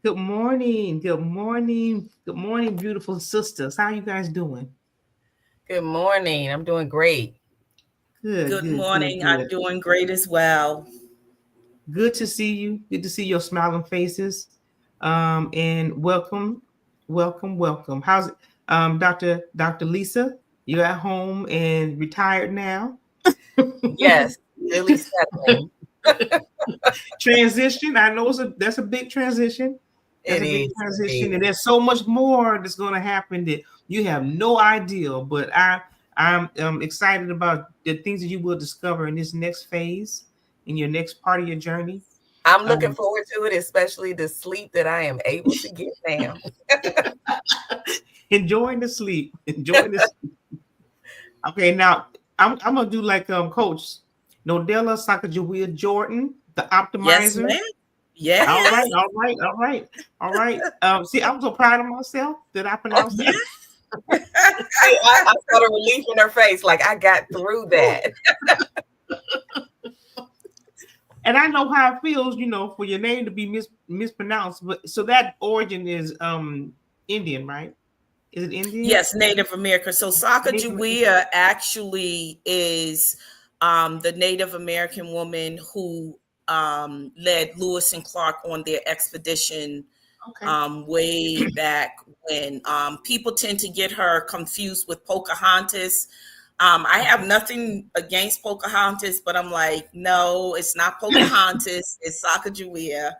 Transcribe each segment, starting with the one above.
Good morning. Good morning. Good morning, beautiful sisters. How you guys doing? Good morning. I'm doing great. Good, Good good, good, morning. I'm good. doing great as well. Good to see you. Good to see your smiling faces. And welcome, welcome, welcome. How's it? Dr. Lisa? You're at home and retired now. Yes, really settling. Transition. I know that's a big transition. That's It a big is. It transition, and is. there's so much more that's going to happen that you have no idea. But I'm excited about the things that you will discover in this next phase, in your next part of your journey. I'm looking Um, forward to it, especially the sleep that I am able to get now. enjoying the sleep, enjoying this. Okay, now I'm gonna do like Coach Nodella Sacagawea Jordan, the Yes, optimizer. ma'am. All right, Yes. all right, all right, all right. See, I'm so proud of myself that I pronounced that. Yes. See, I saw the relief in her face, like I got through that. And I know how it feels, for your name to be mispronounced. But so that origin is Indian, right? Is it Indian? Yes, Native American. So Native- Sacagawea actually is the Native American woman who led Lewis and Clark on their expedition Okay. way back when. People tend to get her confused with Pocahontas. I have nothing against Pocahontas, but I'm like, no, it's not Pocahontas. It's Sacagawea.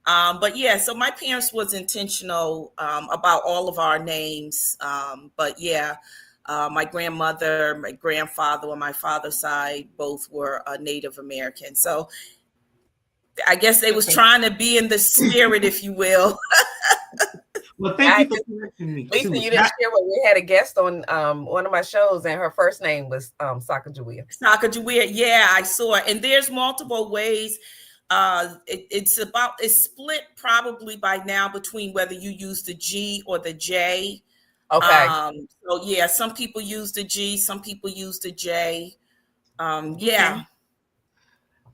But yeah, so my parents was intentional about all of our names. But yeah, my grandmother, my grandfather on my father's side, both were Native American. So I guess they was Okay. trying to be in the spirit, if you will. Well, thank I you for just, correcting me Lisa, too. you didn't share what we had a guest on one of my shows, and her first name was Sacagawea. Sacagawea, yeah, I saw it. And there's multiple ways. It's split probably by now between whether you use the G or the J. Okay. So yeah, some people use the G, some people use the J. Okay. Yeah.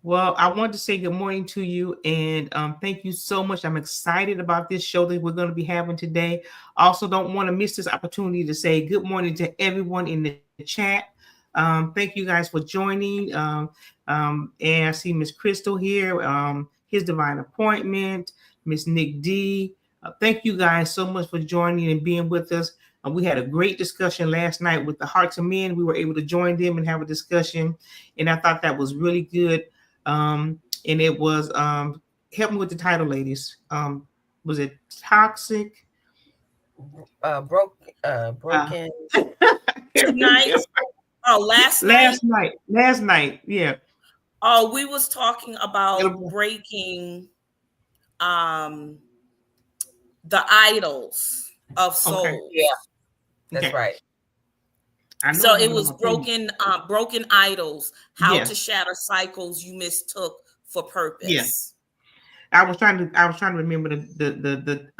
Well, I want to say good morning to you and thank you so much. I'm excited about this show that we're going to be having today. Also, don't want to miss this opportunity to say good morning to everyone in the chat. Thank you guys for joining. And I see Miss Crystal here, His Divine Appointment, Miss Nick D. Thank you guys so much for joining and being with us. We had a great discussion last night with the Hearts of Men. We were able to join them and have a discussion, and I thought that was really good. And it was help me with the title, ladies. Was it toxic? Uh, Broken. Tonight. Oh, last night. last night, yeah. Oh, we was talking about breaking um the idols of Okay, Yeah, souls. that's okay. right. I know So I it have was another opinion. broken idols, how to Yes, shatter cycles you mistook for yeah. purpose. I was trying to remember the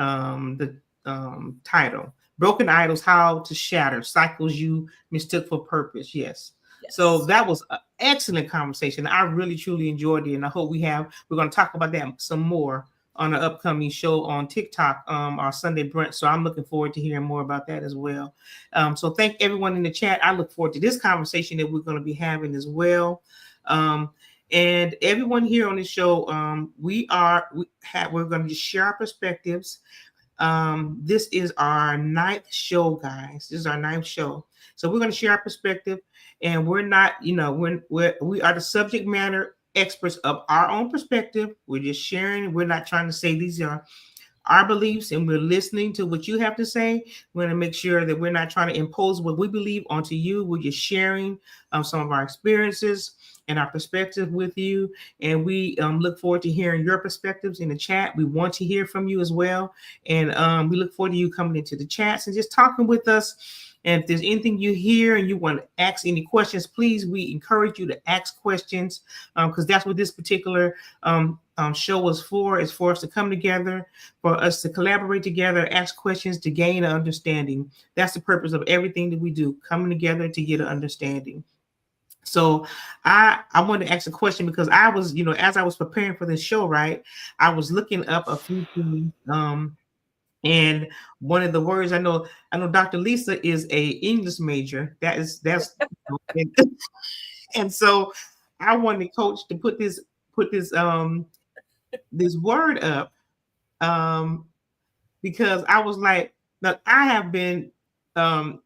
title. Broken idols, how to shatter cycles you mistook for purpose. Yes. So Yes. that was an excellent conversation. I really truly enjoyed it, and I hope we're going to talk about that some more on an upcoming show on TikTok, our Sunday brunch. So I'm looking forward to hearing more about that as well. So thank everyone in the chat. I look forward to this conversation that we're going to be having as well. Um, and everyone here on the show, we're going to just share our perspectives. This is our ninth show, guys. This is our ninth show, so we're going to share our perspective, and we're not, we are the subject matter experts of our own perspective. We're just sharing. We're not trying to say these are our beliefs, and we're listening to what you have to say. We're going to make sure that we're not trying to impose what we believe onto you. We're just sharing some of our experiences and our perspective with you. And we look forward to hearing your perspectives in the chat. We want to hear from you as well. And we look forward to you coming into the chats and just talking with us. And if there's anything you hear and you want to ask any questions, please, we encourage you to ask questions because that's what this particular show is for. It's for us to come together, for us to collaborate together, ask questions to gain an understanding. That's the purpose of everything that we do, coming together to get an understanding. So I wanted to ask a question because I was, as I was preparing for this show, right, I was looking up a few things. And one of the words I know Dr. Lisa is a English major. That's and, and so I wanted Coach to put this word up, um because I was like, look, I have been trying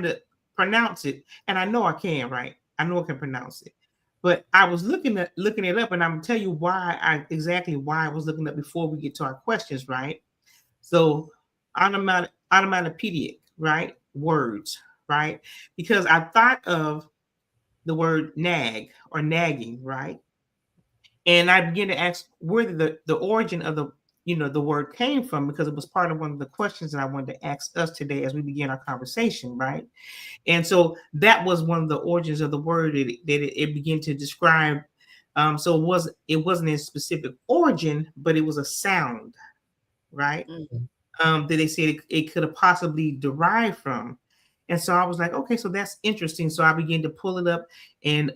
to pronounce it, and I know I can, right? I know I can pronounce it. But I was looking it up, and I'm gonna tell you exactly why I was looking up before we get to our questions, right? So onomatopoeic, right? Words, right? Because I thought of the word nag or nagging, right? And I began to ask where the origin of the word came from, because it was part of one of the questions that I wanted to ask us today as we begin our conversation, right? And so that was one of the origins of the word that it began to describe. So it wasn't a specific origin, but it was a sound, right? Mm. That they said it could have possibly derived from. And so I was like, okay, so that's interesting. So I began to pull it up and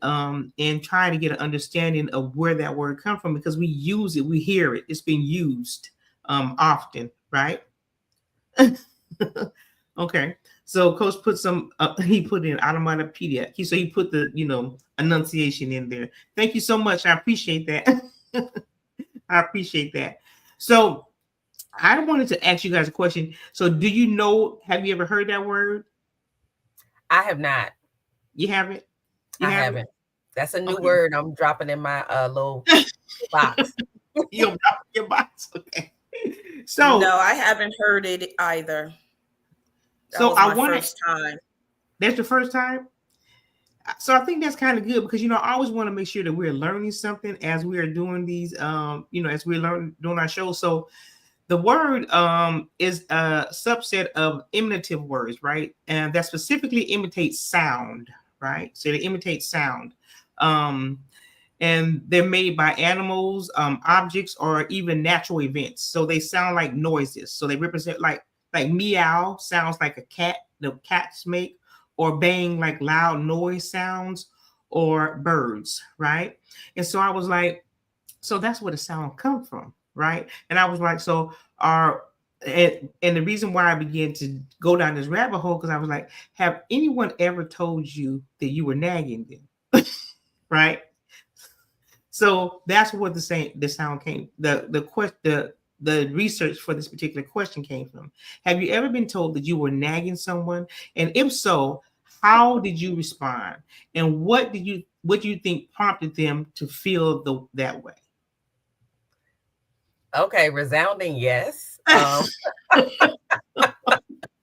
try to get an understanding of where that word come from, because we use it, we hear it, it's being used often, right? Okay. So Coach put he put in onomatopoeia. He put the enunciation in there. Thank you so much. I appreciate that. I appreciate that. So I wanted to ask you guys a question. So have you ever heard that word? I have not. You haven't? You I haven't? haven't. That's a new Okay. word I'm dropping in my little box. You'll drop your box. Okay. No, So I haven't heard it either. That so was I my want to first time. that's your first time? So I think that's kind of good, because I always want to make sure that we're learning something as we are doing these as we're doing our show. So the word is a subset of imitative words, right? And that specifically imitate sound, right? So they imitate sound. Um, and they're made by animals, objects, or even natural events. So they sound like noises. So they represent like meow sounds like a cat, the cats make, or bang like loud noise sounds, or birds, right? And so I was like, so that's where the sound come from, right? And I was like, so our and the reason why I began to go down this rabbit hole, because I was like, have anyone ever told you that you were nagging them? Right? So that's where the sound came. The research for this particular question came from. Have you ever been told that you were nagging someone? And if so, how did you respond? And what do you think prompted them to feel that way? Okay, resounding yes.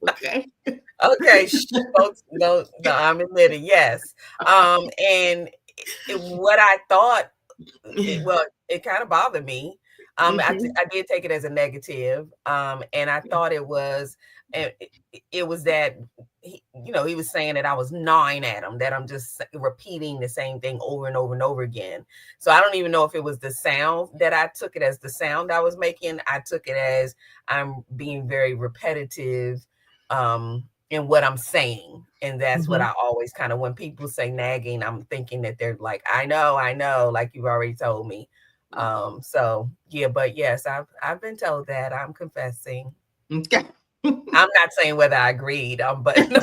Okay. Okay, folks, no, I'm admitting yes. And what I thought, it kind of bothered me. I did take it as a negative, and I thought it was, it was that he was saying that I was gnawing at him, that I'm just repeating the same thing over and over and over again. So I don't even know if it was the sound that I took it as the sound I was making. I took it as I'm being very repetitive in what I'm saying. And that's what I always kind of, when people say nagging, I'm thinking that they're like, I know, like you've already told me. So yeah, but yes, I've been told that. I'm confessing. Okay. I'm not saying whether I agreed, but no.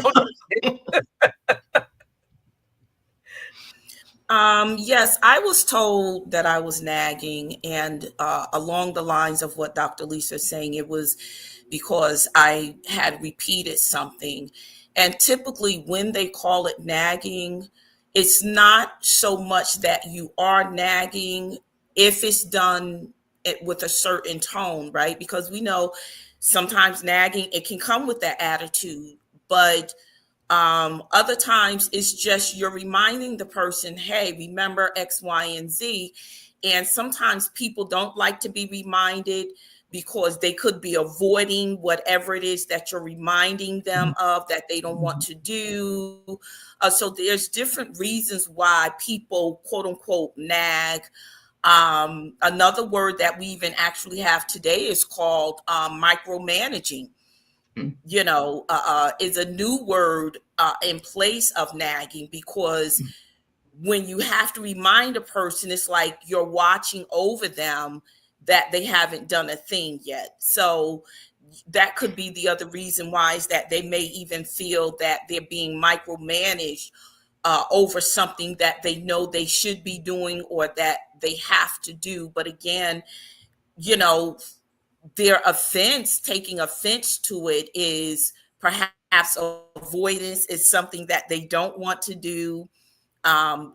Yes, I was told that I was nagging, and along the lines of what Dr. Lisa is saying, it was because I had repeated something. And typically, when they call it nagging, it's not so much that you are nagging if it's done with a certain tone, right? Because we know sometimes nagging, it can come with that attitude, but other times it's just you're reminding the person, hey, remember X, Y, and Z. And sometimes people don't like to be reminded because they could be avoiding whatever it is that you're reminding them of that they don't want to do. So there's different reasons why people, quote unquote, nag. Another word that we even actually have today is called micromanaging. you know, is a new word in place of nagging, because when you have to remind a person, it's like you're watching over them that they haven't done a thing yet. So that could be the other reason why, is that they may even feel that they're being micromanaged over something that they know they should be doing or that they have to do. But again, you know, their offense, taking offense to it, is perhaps avoidance, is something that they don't want to do.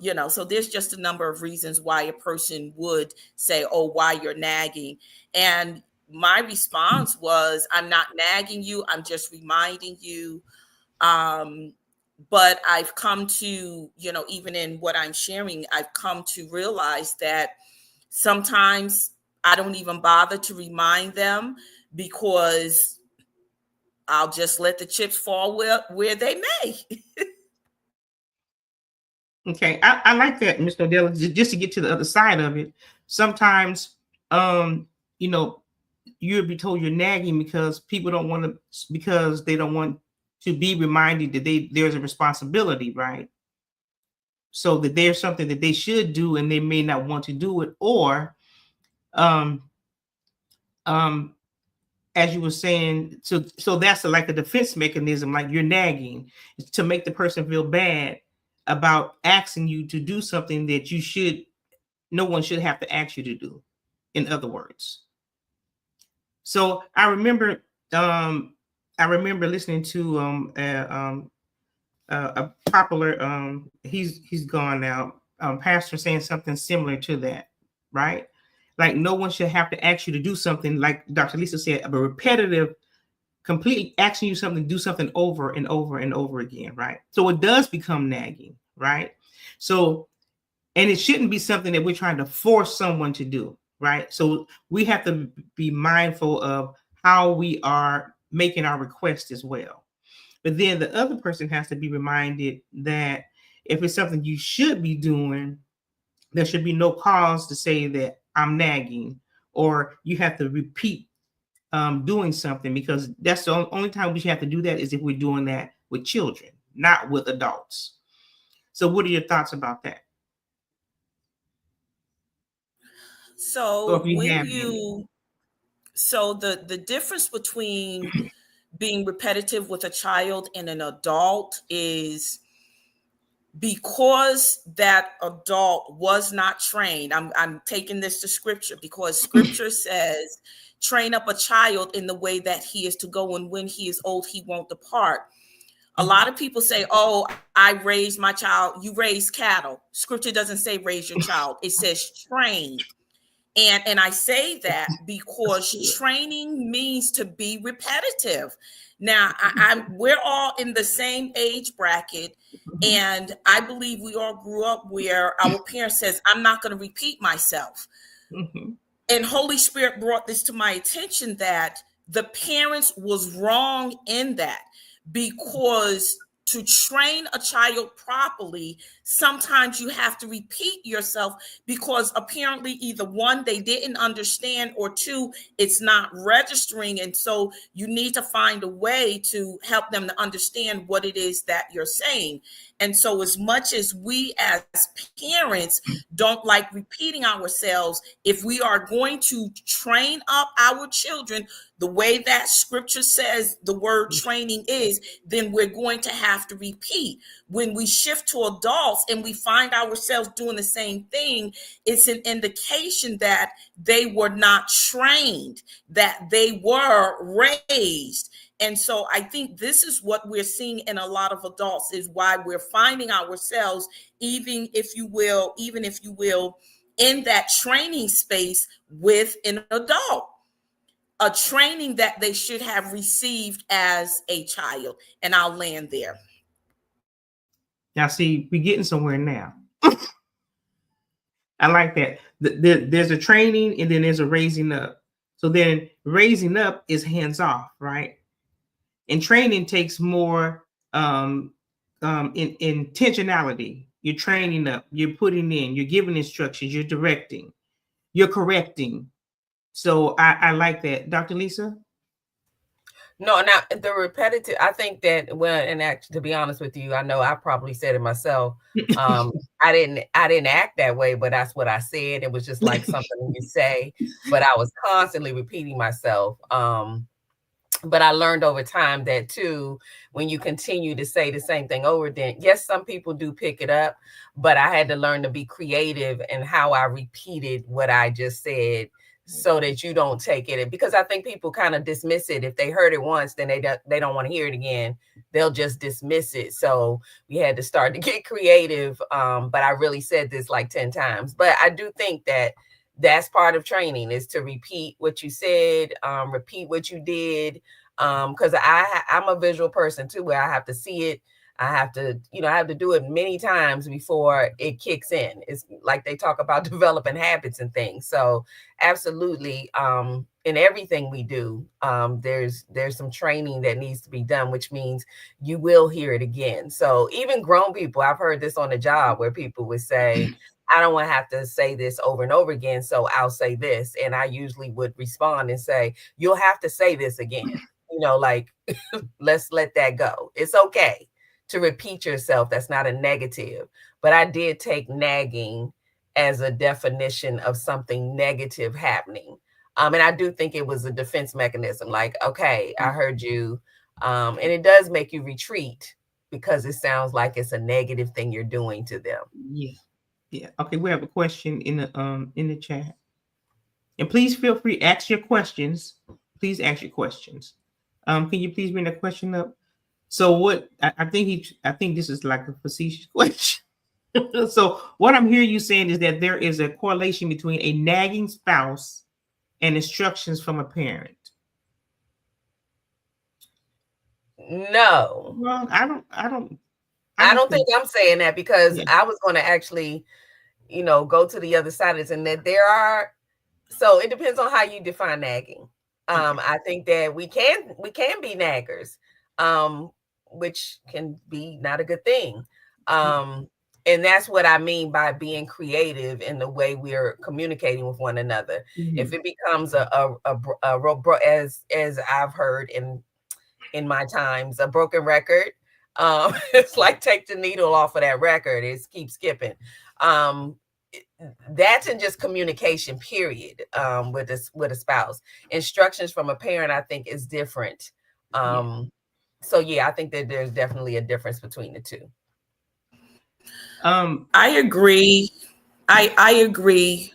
You know, so there's just a number of reasons why a person would say, oh, why you're nagging. And my response was, I'm not nagging you, I'm just reminding you. But I've come to, you know, even in what I'm sharing, I've come to realize that sometimes I don't even bother to remind them, because I'll just let the chips fall where they may. Okay, I like that, Mr. Odell. Just to get to the other side of it, sometimes, you know, you'll be told you're nagging because people don't want to, because they don't want to be reminded that there's a responsibility, right? So that there's something that they should do and they may not want to do it, or, um, as you were saying, so that's like a defense mechanism, like you're nagging to make the person feel bad about asking you to do something that no one should have to ask you to do, in other words. So I remember listening to a popular, he's gone now, pastor, saying something similar to that, right? Like no one should have to ask you to do something, like Dr. Lisa said, a repetitive, completely asking you something, do something over and over and over again, right? So it does become nagging, right? So, and it shouldn't be something that we're trying to force someone to do, right? So we have to be mindful of how we are making our request as well. But then the other person has to be reminded that if it's something you should be doing, there should be no cause to say that I'm nagging, or you have to repeat doing something, because that's the only time we should have to do that is if we're doing that with children, not with adults. So what are your thoughts about that? So When you so the difference between being repetitive with a child and an adult is, because that adult was not trained. I'm taking this to scripture, because scripture says, train up a child in the way that he is to go, and when he is old, he won't depart. A lot of people say, oh, I raised my child. You raise cattle. Scripture doesn't say raise your child. It says train. And I say that because training means to be repetitive. Now, we're all in the same age bracket, and I believe we all grew up where our parents says, I'm not going to repeat myself. Mm-hmm. And Holy Spirit brought this to my attention, that the parents was wrong in that, because to train a child properly, sometimes you have to repeat yourself, because apparently either one, they didn't understand, or two, it's not registering. And so you need to find a way to help them to understand what it is that you're saying. And so as much as we as parents don't like repeating ourselves, if we are going to train up our children the way that scripture says the word training is, then we're going to have to repeat. When we shift to adults and we find ourselves doing the same thing, it's an indication that they were not trained, that they were raised. And so I think this is what we're seeing in a lot of adults, is why we're finding ourselves, even if you will, in that training space with an adult, a training that they should have received as a child. And I'll land there. Now, see, we're getting somewhere now. I like that. There's a training and then there's a raising up. So then raising up is hands off, right? And training takes more intentionality. You're training up, you're putting in, you're giving instructions, you're directing, you're correcting. So I like that. Dr. Lisa? No, now the repetitive, I think that, well, and actually, to be honest with you, I know I probably said it myself. I didn't act that way, but that's what I said. It was just like something you say, but I was constantly repeating myself. But I learned over time that too, when you continue to say the same thing over again, yes, some people do pick it up, but I had to learn to be creative in how I repeated what I just said so that you don't take it. Because I think people kind of dismiss it. If they heard it once, then they don't want to hear it again. They'll just dismiss it. So we had to start to get creative. But I really said this like 10 times. But I do think that that's part of training, is to repeat what you said, repeat what you did. Because I'm a visual person too, where I have to see it. I have to do it many times before it kicks in. It's like they talk about developing habits and things. So absolutely, in everything we do, there's some training that needs to be done, which means you will hear it again. So even grown people, I've heard this on the job where people would say, I don't want to have to say this over and over again, so I'll say this. And I usually would respond and say, you'll have to say this again. Like, let's let that go. It's okay to repeat yourself. That's not a negative. But I did take nagging as a definition of something negative happening. And I do think it was a defense mechanism. Like, okay, I heard you. And it does make you retreat because it sounds like it's a negative thing you're doing to them. Yeah. Yeah. Okay, we have a question in the chat. And please feel free to ask your questions. Please ask your questions. Can you please bring the question up? So what I think this is like a facetious question. So what I'm hearing you saying is that there is a correlation between a nagging spouse and instructions from a parent. No. Well, I don't think I'm saying that, because yeah. I was going to actually, go to the other side of this, and that so it depends on how you define nagging. Okay. I think that we can be naggers, which can be not a good thing. And that's what I mean by being creative in the way we're communicating with one another. Mm-hmm. If it becomes as I've heard in my times, a broken record, it's like, take the needle off of that record. It keeps skipping. That's in just communication, period, with a spouse. Instructions from a parent, I think, is different. So yeah, I think that there's definitely a difference between the two. I agree. I agree.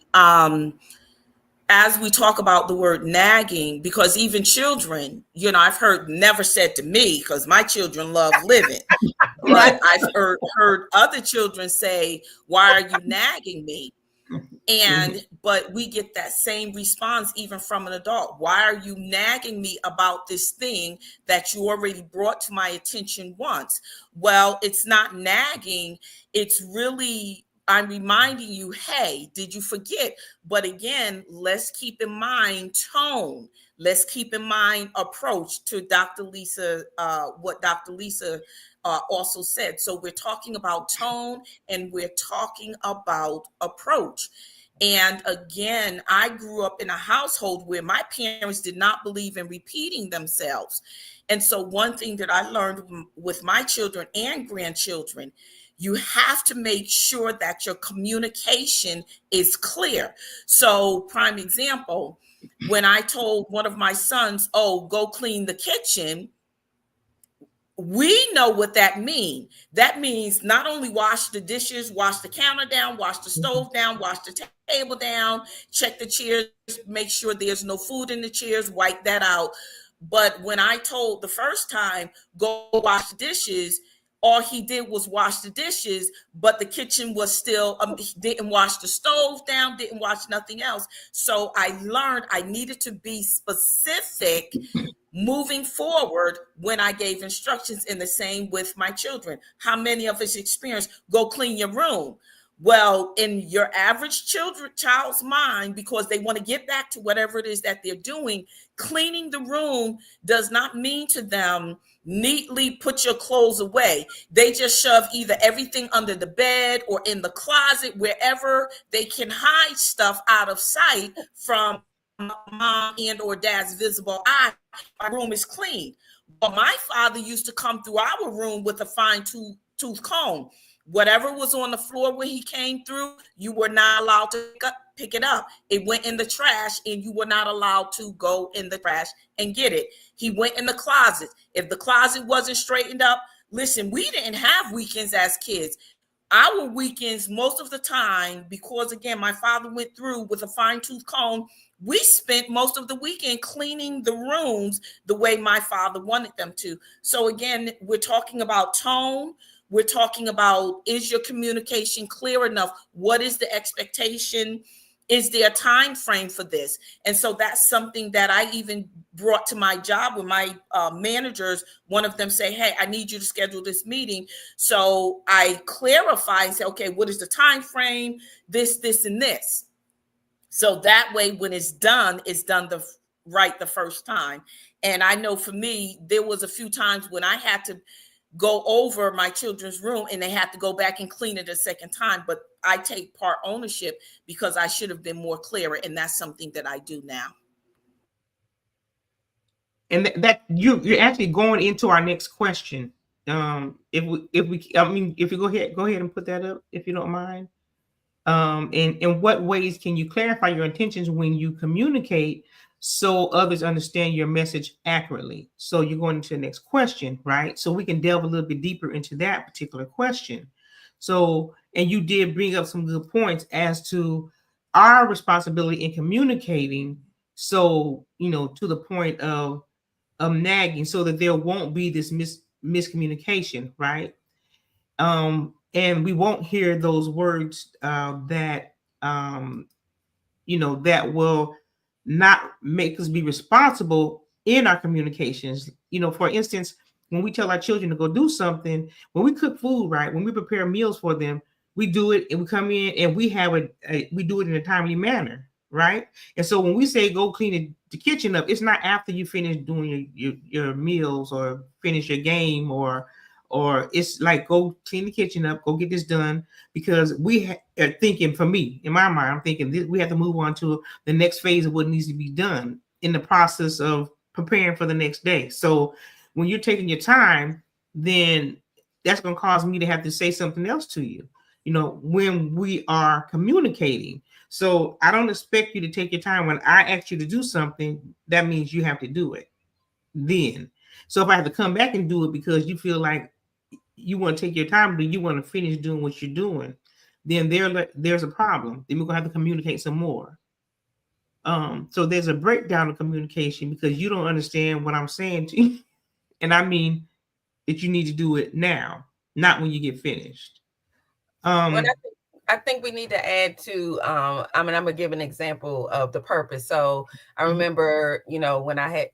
As we talk about the word nagging, because even children, I've heard, never said to me, because my children love living, but I've heard other children say, why are you nagging me? But we get that same response even from an adult. Why are you nagging me about this thing that you already brought to my attention once? Well, it's not nagging. It's really, I'm reminding you, hey, did you forget? But again, let's keep in mind tone. Let's keep in mind approach, to Dr. Lisa, what Dr. Lisa also said. So we're talking about tone and we're talking about approach. And again, I grew up in a household where my parents did not believe in repeating themselves. And so one thing that I learned with my children and grandchildren, you have to make sure that your communication is clear. So, prime example, when I told one of my sons, oh, go clean the kitchen, we know what that means. That means not only wash the dishes, wash the counter down, wash the stove down, wash the table down, check the chairs, make sure there's no food in the chairs, wipe that out. But when I told the first time, go wash the dishes, all he did was wash the dishes, but the kitchen was still, didn't wash the stove down, didn't wash nothing else. So I learned I needed to be specific moving forward when I gave instructions, in the same with my children. How many of us experience, go clean your room? Well, in your average child's mind, because they want to get back to whatever it is that they're doing, cleaning the room does not mean to them neatly put your clothes away. They just shove either everything under the bed or in the closet, wherever they can hide stuff out of sight from mom and or dad's visible eye, my room is clean. But my father used to come through our room with a fine tooth comb. Whatever was on the floor when he came through, you were not allowed to pick it up. It went in the trash, and you were not allowed to go in the trash and get it. He went in the closet. If the closet wasn't straightened up, listen, we didn't have weekends as kids. Our weekends, most of the time, because again, my father went through with a fine tooth comb, we spent most of the weekend cleaning the rooms the way my father wanted them to. So again, we're talking about tone. We're talking about, is your communication clear enough? What is the expectation? Is there a time frame for this? And so that's something that I even brought to my job with my managers. One of them say, hey, I need you to schedule this meeting. So I clarify and say, okay, what is the time frame? This, and this. So that way, when it's done right the first time. And I know for me, there was a few times when I had to go over my children's room and they had to go back and clean it a second time. But I take part ownership because I should have been more clearer. And that's something that I do now. And that you're actually going into our next question. If you go ahead and put that up, if you don't mind. And in what ways can you clarify your intentions when you communicate so others understand your message accurately? So you're going into the next question, right? So we can delve a little bit deeper into that particular question. So, and you did bring up some good points as to our responsibility in communicating. So, to the point of nagging, so that there won't be this miscommunication, right? And we won't hear those words that will not make us be responsible in our communications. For instance, when we tell our children to go do something, when we cook food, right, when we prepare meals for them, we do it and we come in and we do it in a timely manner, right? And so when we say go clean the kitchen up, it's not after you finish doing your meals or finish your game or it's like, go clean the kitchen up, go get this done, because we are thinking, for me, in my mind, I'm thinking we have to move on to the next phase of what needs to be done in the process of preparing for the next day. So when you're taking your time, then that's going to cause me to have to say something else to you, when we are communicating. So I don't expect you to take your time. When I ask you to do something, that means you have to do it then. So if I have to come back and do it because you feel like you want to take your time, but you want to finish doing what you're doing, then there's a problem. Then we're going to have to communicate some more. So there's a breakdown of communication because you don't understand what I'm saying to you. And I mean that you need to do it now, not when you get finished. I think we need to add to, I'm going to give an example of the purpose. So I remember, when I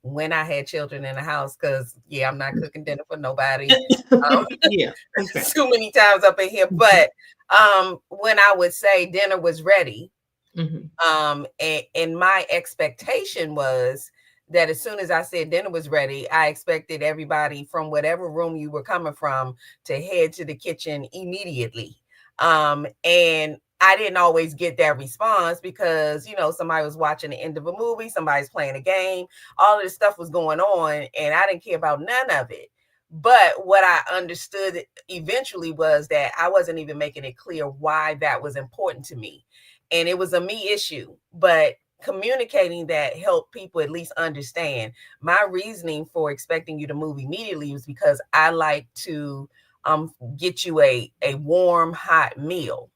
had children in the house, because I'm not cooking dinner for nobody. Too many times up in here. But when I would say dinner was ready, and my expectation was that as soon as I said dinner was ready, I expected everybody from whatever room you were coming from to head to the kitchen immediately. And I didn't always get that response because, somebody was watching the end of a movie, somebody's playing a game, all of this stuff was going on, and I didn't care about none of it. But what I understood eventually was that I wasn't even making it clear why that was important to me. And it was a me issue, but communicating that helped people at least understand my reasoning for expecting you to move immediately was because I like to get you a warm, hot meal.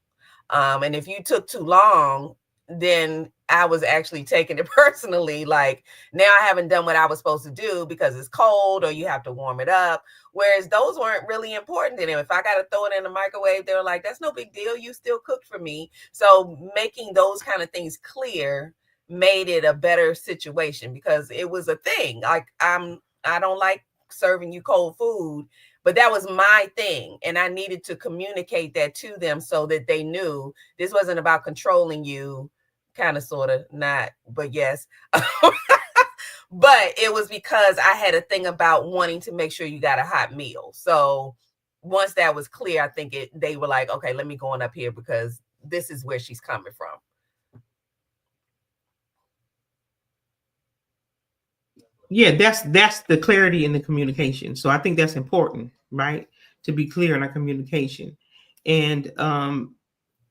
And if you took too long, then I was actually taking it personally. Like, now I haven't done what I was supposed to do because it's cold or you have to warm it up. Whereas those weren't really important to them. If I got to throw it in the microwave, they were like, that's no big deal. You still cooked for me. So making those kind of things clear made it a better situation because it was a thing. Like, I don't like serving you cold food. But that was my thing. And I needed to communicate that to them so that they knew this wasn't about controlling you, kind of, sort of, not, but yes. But it was because I had a thing about wanting to make sure you got a hot meal. So once that was clear, I think they were like, okay, let me go on up here because this is where she's coming from. Yeah, that's the clarity in the communication. So I think that's important, right? To be clear in our communication. And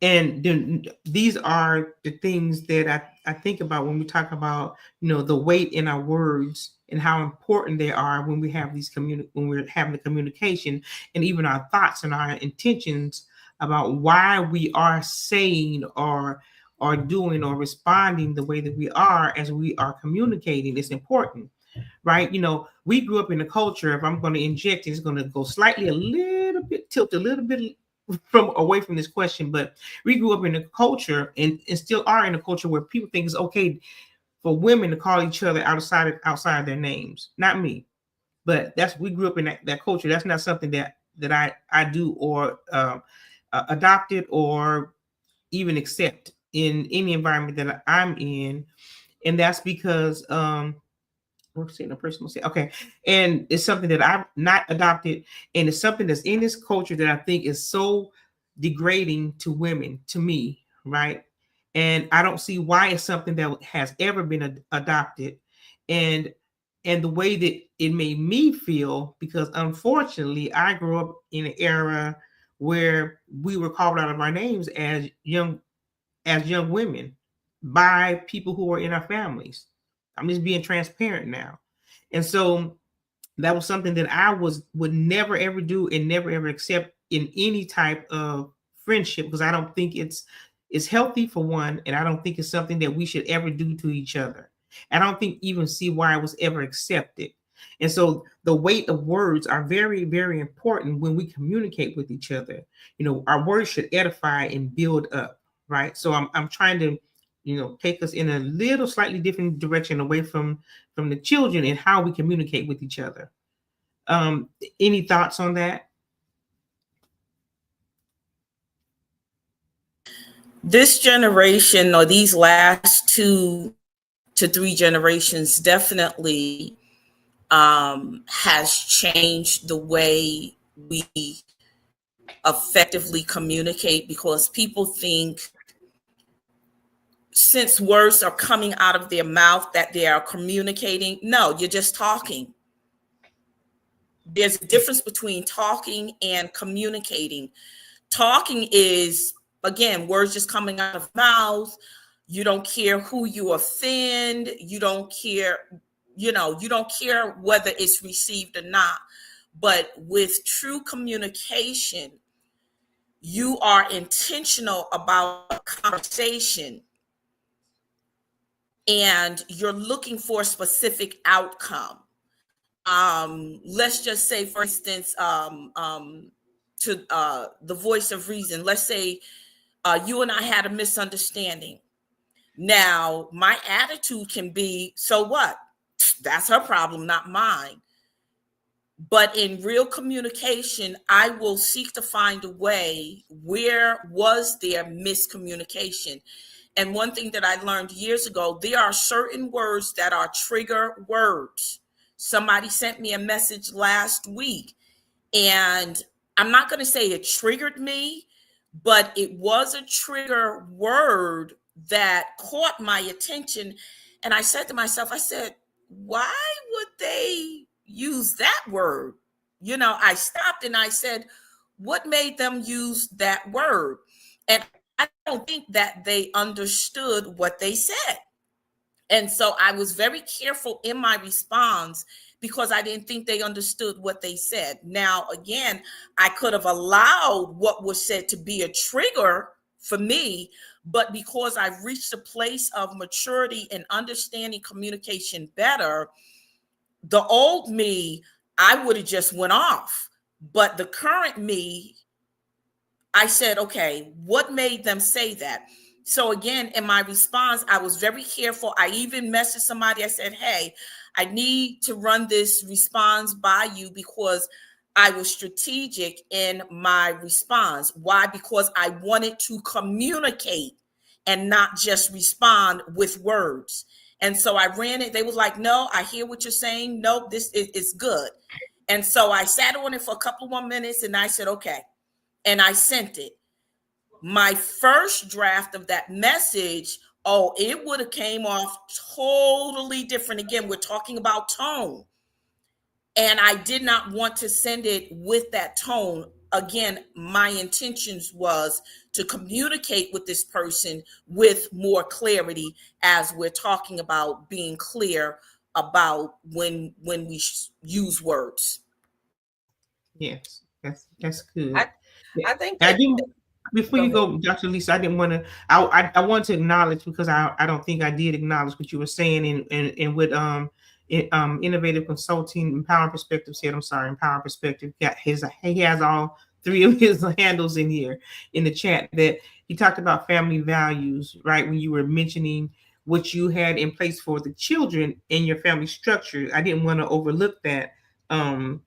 then these are the things that I think about when we talk about, the weight in our words and how important they are when we have when we're having the communication, and even our thoughts and our intentions about why we are saying or doing or responding the way that we are as we are communicating. It's important, right? We grew up in a culture. If I'm going to inject, it's going to go slightly a little bit, tilt a little bit from away from this question, but we grew up in a culture and still are in a culture where people think it's okay for women to call each other outside their names. Not me, but we grew up in that culture. That's not something that I do or adopted or even accept in any environment that I'm in, and that's because we're seeing a person will say, okay, and it's something that I've not adopted, and it's something that's in this culture that I think is so degrading to women, to me, right? And I don't see why it's something that has ever been adopted, and the way that it made me feel, because unfortunately I grew up in an era where we were called out of our names as young women by people who are in our families. I'm just being transparent now. And so that was something that I would never ever do and never ever accept in any type of friendship, because I don't think it's healthy for one, and I don't think it's something that we should ever do to each other. I don't think even see why it was ever accepted. And so the weight of words are very, very important when we communicate with each other. Our words should edify and build up, right? So I'm trying to, take us in a little slightly different direction away from the children and how we communicate with each other. Any thoughts on that? This generation, or these last 2 to 3 generations, definitely has changed the way we effectively communicate, because people think since words are coming out of their mouth that they are communicating. No, you're just talking. There's a difference between talking and communicating. Talking is, again, words just coming out of mouth. You don't care who you offend. You don't care, you don't care whether it's received or not. But with true communication, you are intentional about a conversation, and you're looking for a specific outcome. Let's just say, for instance, to the voice of reason, let's say you and I had a misunderstanding. Now, my attitude can be, so what? That's her problem, not mine. But in real communication, I will seek to find a way, where was there miscommunication? And one thing that I learned years ago, there are certain words that are trigger words. Somebody sent me a message last week, and I'm not going to say it triggered me, but it was a trigger word that caught my attention. And I said to myself, I said, why would they use that word? I stopped and I said, what made them use that word? And I don't think that they understood what they said. And so I was very careful in my response, because I didn't think they understood what they said. Now, again, I could have allowed what was said to be a trigger for me, but because I've reached a place of maturity and understanding communication better, the old me, I would have just went off. But the current me, I said, okay, what made them say that? So again, in my response, I was very careful. I even messaged somebody. I said, hey, I need to run this response by you, because I was strategic in my response. Why? Because I wanted to communicate and not just respond with words. And so I ran it. They was like, no, I hear what you're saying. Nope, this is good. And so I sat on it for a couple more minutes, and I said, okay. And I sent it. My first draft of that message Oh, it would have came off totally different. Again, we're talking about tone. And I did not want to send it with that tone. Again, my intentions was to communicate with this person with more clarity, as we're talking about being clear about when we use words. Yes, that's good. I Yeah. I think I that. do. Before Go you ahead. go, Dr. Lisa, I didn't want to. I want to acknowledge, because I don't think I did acknowledge what you were saying in what innovative consulting empower perspective said. I'm sorry, empower perspective got he has all three of his handles in here in the chat, that he talked about family values, right? When you were mentioning what you had in place for the children in your family structure, I didn't want to overlook that. And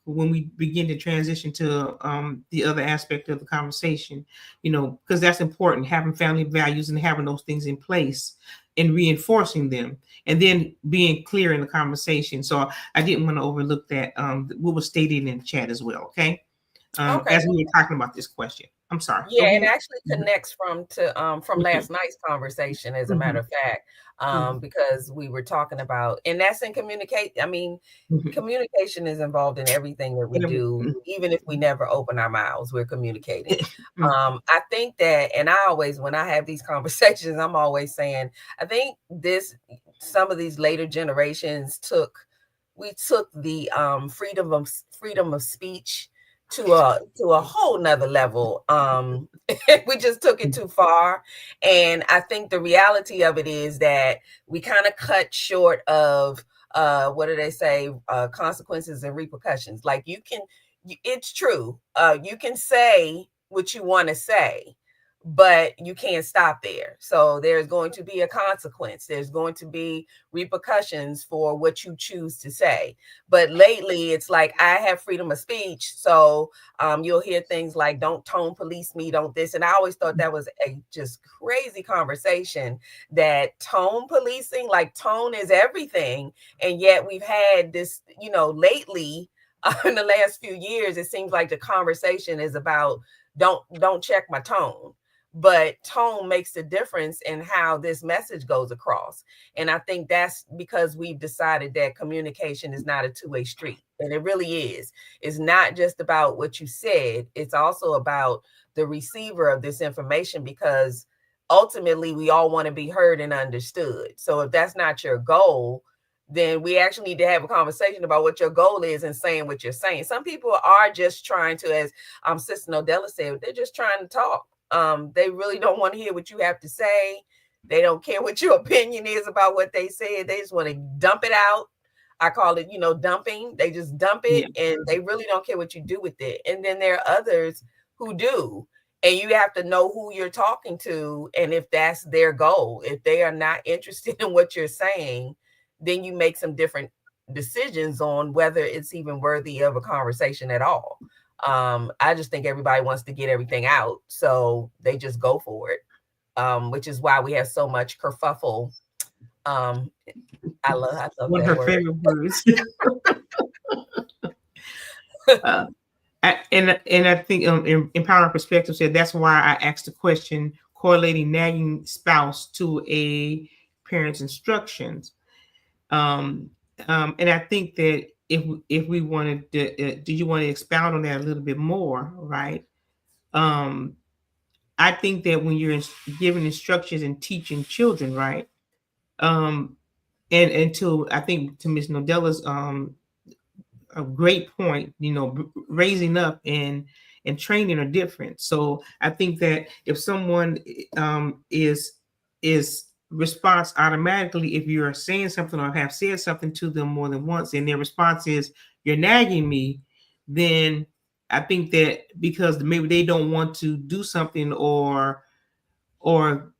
when we begin to transition to the other aspect of the conversation, because that's important, having family values and having those things in place and reinforcing them, and then being clear in the conversation. So I didn't want to overlook that, what was stated in the chat as well. Okay. Okay. As we were talking about this question. I'm sorry. Go Yeah, it ahead. actually connects from last night's conversation, as a matter of fact, because we were talking about, and that's in communicate. I mean, communication is involved in everything that we do, even if we never open our mouths, we're communicating. I think that, and I always, when I have these conversations, I'm always saying, I think some of these later generations we took the freedom of speech to a whole nother level. We just took it too far. And I think the reality of it is that we kind of cut short of what do they say, consequences and repercussions. Like, it's true, you can say what you want to say, but you can't stop there. So there's going to be a consequence. There's going to be repercussions for what you choose to say. But lately, it's like, I have freedom of speech. So you'll hear things like, don't tone police me, don't this. And I always thought that was a just crazy conversation, that tone policing, like tone is everything. And yet we've had this, lately, in the last few years, it seems like the conversation is about, don't check my tone. But tone makes the difference in how this message goes across. And I think that's because we've decided that communication is not a two-way street. And it really is. It's not just about what you said. It's also about the receiver of this information, because ultimately we all want to be heard and understood. So if that's not your goal, then we actually need to have a conversation about what your goal is and saying what you're saying. Some people are just trying to, as Sister Nodella said, they're just trying to talk. They really don't want to hear what you have to say. They don't care what your opinion is about what they said. They just want to dump it out. I call it, dumping. They just dump it, and they really don't care what you do with it. And then there are others who do. And you have to know who you're talking to, and if that's their goal. If they are not interested in what you're saying, then you make some different decisions on whether it's even worthy of a conversation at all. I just think everybody wants to get everything out, so they just go for it, which is why we have so much kerfuffle. I love one of that her word. favorite words. And I think Empowering Perspective said that's why I asked the question correlating nagging spouse to a parent's instructions. And I think that if we wanted to, do you want to expound on that a little bit more, right? I think that when you're giving instructions and teaching children, right? And to, I think, to Miss Nodella's a great point, raising up and training are different. So I think that if someone is response automatically, if you're saying something or have said something to them more than once and their response is, you're nagging me, then I think that because maybe they don't want to do something, or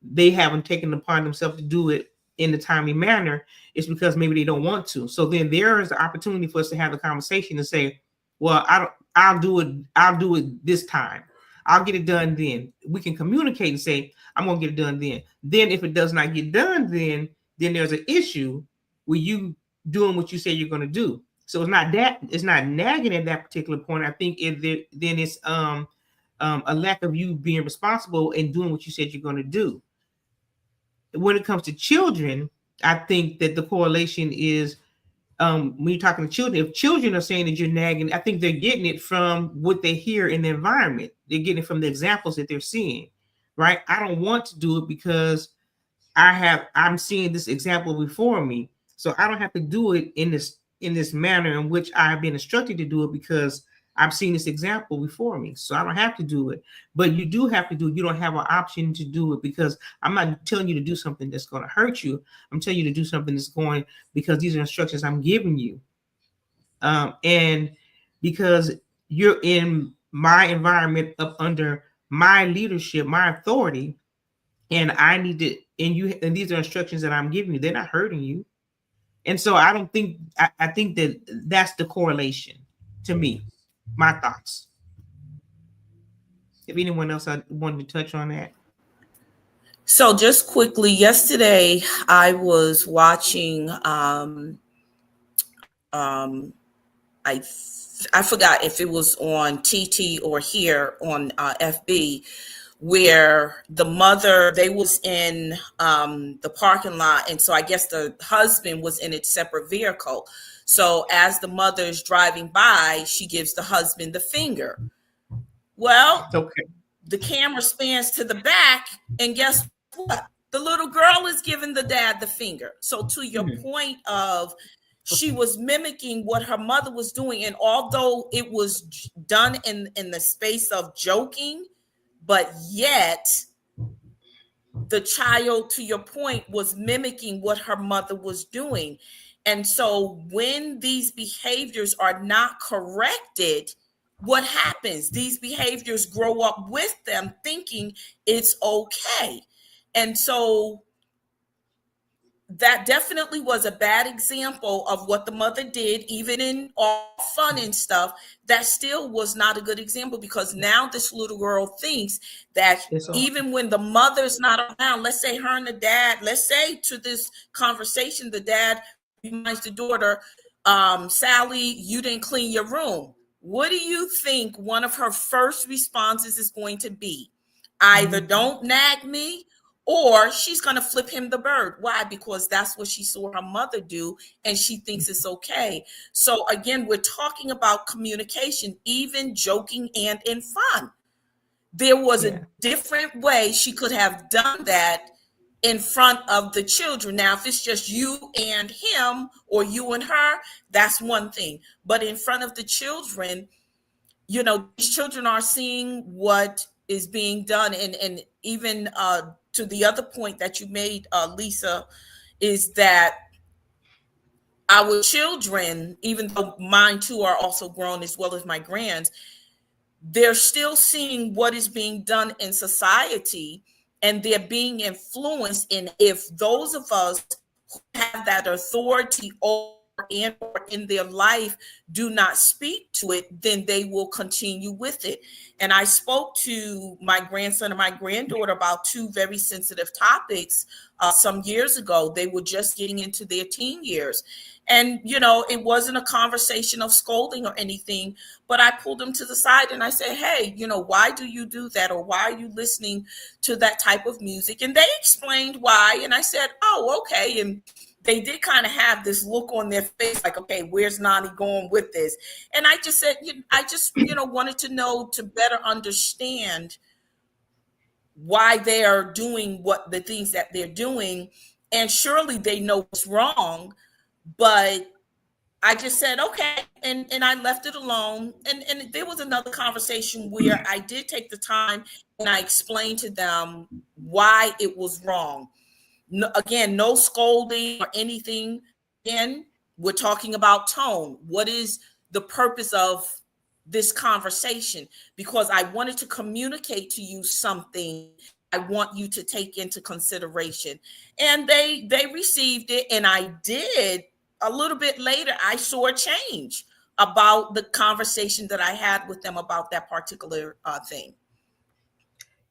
they haven't taken it upon themselves to do it in a timely manner, it's because maybe they don't want to. So then there is the opportunity for us to have the conversation and say, well, I'll do it this time. I'll get it done then. We can communicate and say, I'm gonna get it done then. Then if it does not get done, then there's an issue with you doing what you say you're gonna do. So it's not nagging at that particular point. I think then it's a lack of you being responsible and doing what you said you're going to do. when it comes to children, I think that the correlation is when you're talking to children, if children are saying that you're nagging, I think they're getting it from what they hear in the environment. They're getting it from the examples that they're seeing, right? I don't want to do it because I'm seeing this example before me, so I don't have to do it in this manner in which I've been instructed to do it because I've seen this example before me. So I don't have to do it. But you do have to do it. You don't have an option to do it because I'm not telling you to do something that's going to hurt you. I'm telling you to do something that's going because these are instructions I'm giving you. And because you're in my environment up under my leadership, my authority, and I need to, and these are instructions that I'm giving you. They're not hurting you. And so I don't think, I think that that's the correlation to me, my thoughts. If anyone else I wanted to touch on that. So just quickly, yesterday I was watching I forgot if it was on TT or here on FB, where the mother, they was in the parking lot, and so I guess the husband was in a separate vehicle. So as the mother's driving by, she gives the husband the finger. Well, okay. The camera spans to the back, and guess what? The little girl is giving the dad the finger. So to your point of, she was mimicking what her mother was doing, and although it was done in the space of joking, but yet the child, to your point, was mimicking what her mother was doing. And so when these behaviors are not corrected, what happens? These behaviors grow up with them thinking it's okay. And so that definitely was a bad example of what the mother did, even in all fun and stuff. That still was not a good example, because now this little girl thinks that even when the mother's not around, let's say her and the dad, let's say to this conversation, the dad reminds the daughter, Sally, you didn't clean your room. What do you think one of her first responses is going to be? Either don't nag me, or she's going to flip him the bird. Why? Because that's what she saw her mother do, and she thinks it's okay. So again, we're talking about communication, even joking and in fun. There was a different way she could have done that in front of the children. Now, if it's just you and him or you and her, that's one thing. But in front of the children, you know, these children are seeing what is being done. And even to the other point that you made, Lisa, is that our children, even though mine too are also grown as well as my grands, they're still seeing what is being done in society, and they're being influenced. And if those of us who have that authority over and or in their life do not speak to it, then they will continue with it. And I spoke to my grandson and my granddaughter about two very sensitive topics some years ago. They were just getting into their teen years. And, you know, it wasn't a conversation of scolding or anything, but I pulled them to the side and I said, hey, you know, why do you do that? Or why are you listening to that type of music? And they explained why. And I said, oh, okay. And they did kind of have this look on their face like, okay, where's Nani going with this? And I just said, I just, wanted to know, to better understand why they are doing what the things that they're doing. And surely they know what's wrong, but I just said, okay. And I left it alone. And there was another conversation where I did take the time and I explained to them why it was wrong. No, again, no scolding or anything. Again, we're talking about tone. What is the purpose of this conversation? Because I wanted to communicate to you something I want you to take into consideration. And they received it. And I did. A little bit later, I saw a change about the conversation that I had with them about that particular thing.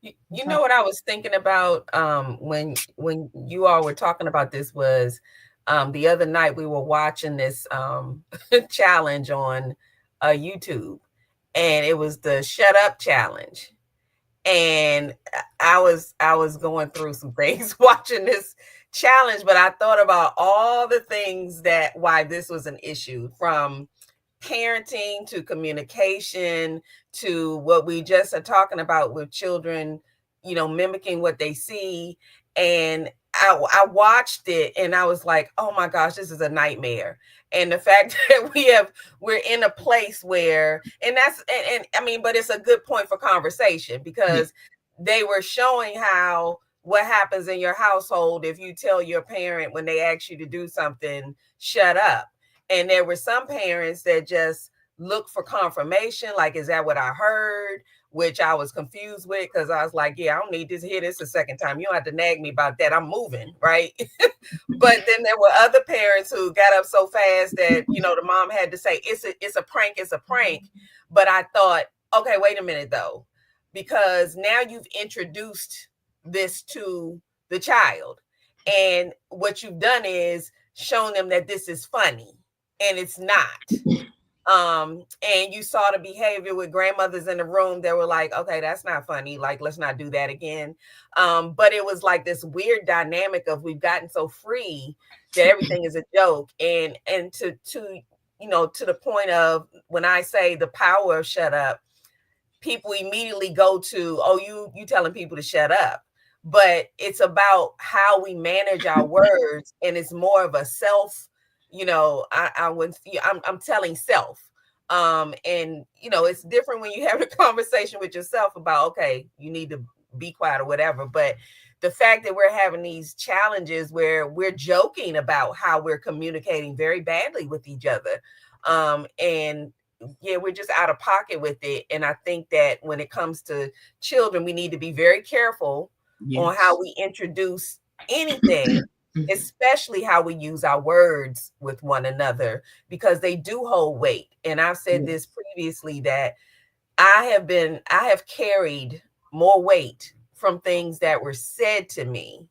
You know what I was thinking about when you all were talking about this was the other night we were watching this challenge on YouTube, and it was the Shut Up Challenge. And I was going through some things watching this challenge, but I thought about all the things that why this was an issue, from parenting to communication to what we just are talking about with children, mimicking what they see. And I watched it and I was like, oh my gosh, this is a nightmare. And the fact that we're in a place where, and that's, and I mean, but it's a good point for conversation, because they were showing how what happens in your household if you tell your parent when they ask you to do something, shut up. And there were some parents that just look for confirmation, like, is that what I heard? Which I was confused with, because I was like, yeah, I don't need to hear this a second time. You don't have to nag me about that. I'm moving, right? But then there were other parents who got up so fast that, the mom had to say, it's a prank, it's a prank. But I thought, okay, wait a minute though, because now you've introduced this to the child. And what you've done is shown them that this is funny, and it's not. And you saw the behavior with grandmothers in the room that were like, okay, that's not funny. Like, let's not do that again. But it was like this weird dynamic of, we've gotten so free that everything is a joke. And to the point of, when I say the power of shut up, people immediately go to, oh, you telling people to shut up. But it's about how we manage our words, and it's more of a self, I'm telling self. And it's different when you have a conversation with yourself about, okay, you need to be quiet or whatever. But the fact that we're having these challenges where we're joking about how we're communicating very badly with each other, and yeah, we're just out of pocket with it. And I think that when it comes to children, we need to be very careful on how we introduce anything, especially how we use our words with one another, because they do hold weight. And I've said this previously, that I have carried more weight from things that were said to me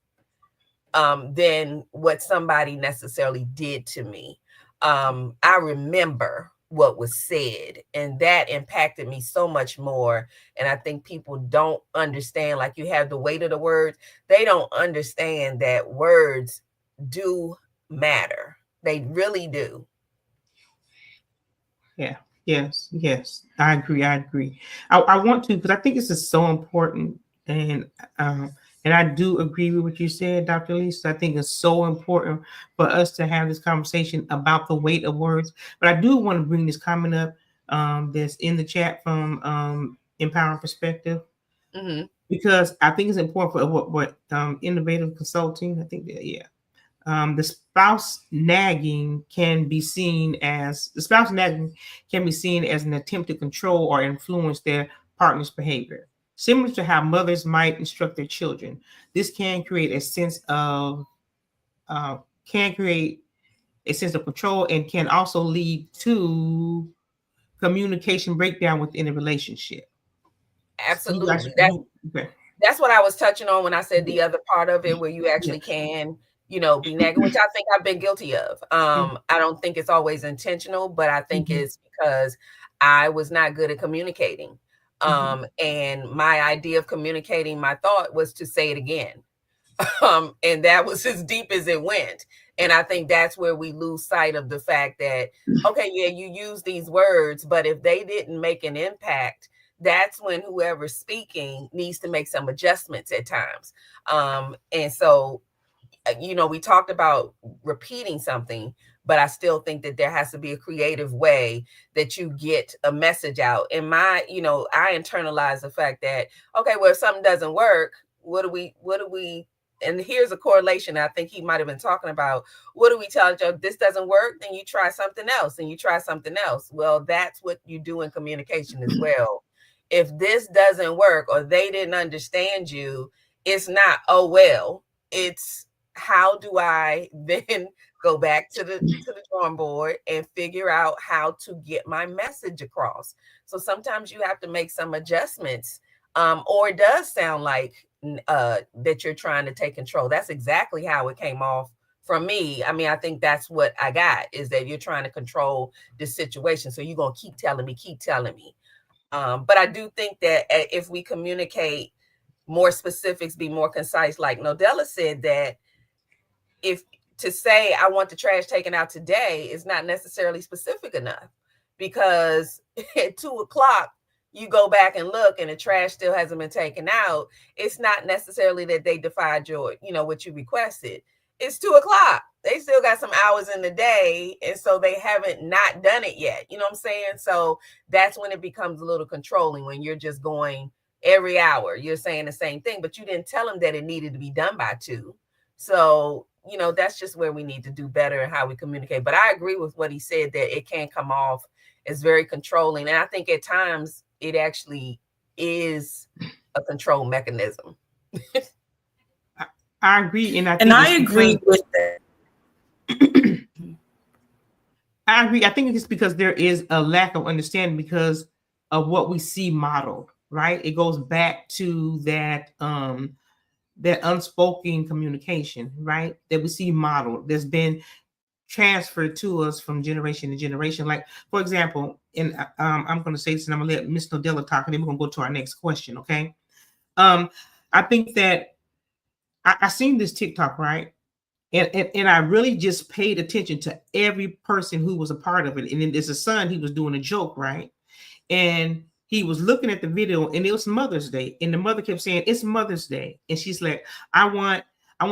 than what somebody necessarily did to me. I remember what was said, and that impacted me so much more. And I think people don't understand, like, you have the weight of the words. They don't understand that words do matter. They really do. Yeah. Yes. I agree. I want to, because I think this is so important. And I do agree with what you said, Dr. Lisa. I think it's so important for us to have this conversation about the weight of words. But I do want to bring this comment up that's in the chat from Empowering Perspective, because I think it's important for what Innovative Consulting. I think that, the spouse nagging can be seen as an attempt to control or influence their partner's behavior, similar to how mothers might instruct their children. This can create a sense of control, and can also lead to communication breakdown within a relationship. Absolutely. That's what I was touching on when I said the other part of it, where you actually can, be nagging, which I think I've been guilty of. I don't think it's always intentional, but I think it's because I was not good at communicating. And my idea of communicating my thought was to say it again. And that was as deep as it went. And I think that's where we lose sight of the fact that, okay, yeah, you use these words, but if they didn't make an impact, that's when whoever's speaking needs to make some adjustments at times. And so, we talked about repeating something, but I still think that there has to be a creative way that you get a message out. And I internalize the fact that, okay, well, if something doesn't work, what do we, and here's a correlation I think he might have been talking about. What do we tell each other? This doesn't work, then you try something else, and you try something else. Well, that's what you do in communication as well. If this doesn't work, or they didn't understand you, it's not, oh, well, it's, how do I then go back to the drawing board and figure out how to get my message across? So sometimes you have to make some adjustments, or it does sound like that you're trying to take control. That's exactly how it came off from me. I mean, I think that's what I got, is that you're trying to control the situation. So you're going to keep telling me. But I do think that if we communicate more specifics, be more concise. Like Nodella said, that if to say I want the trash taken out today is not necessarily specific enough, because at 2:00 you go back and look and the trash still hasn't been taken out. It's not necessarily that they defied your, what you requested. It's 2:00. They still got some hours in the day, and so they haven't not done it yet. You know what I'm saying? So that's when it becomes a little controlling, when you're just going every hour. You're saying the same thing, but you didn't tell them that it needed to be done by 2. So, that's just where we need to do better in how we communicate. But I agree with what he said, that it can come off as very controlling. And I think at times it actually is a control mechanism. I agree. And I agree with that. I agree. I think it's because there is a lack of understanding because of what we see modeled, right? It goes back to that that unspoken communication, right? That we see modeled. There's been transferred to us from generation to generation. Like, for example, and I'm going to say this, and I'm going to let Miss Nodella talk, and then we're going to go to our next question, okay? I think that I seen this TikTok, right? And I really just paid attention to every person who was a part of it. And then there's a son, he was doing a joke, right? And he was looking at the video, and it was Mother's Day. And the mother kept saying, "It's Mother's Day." And she's like, I want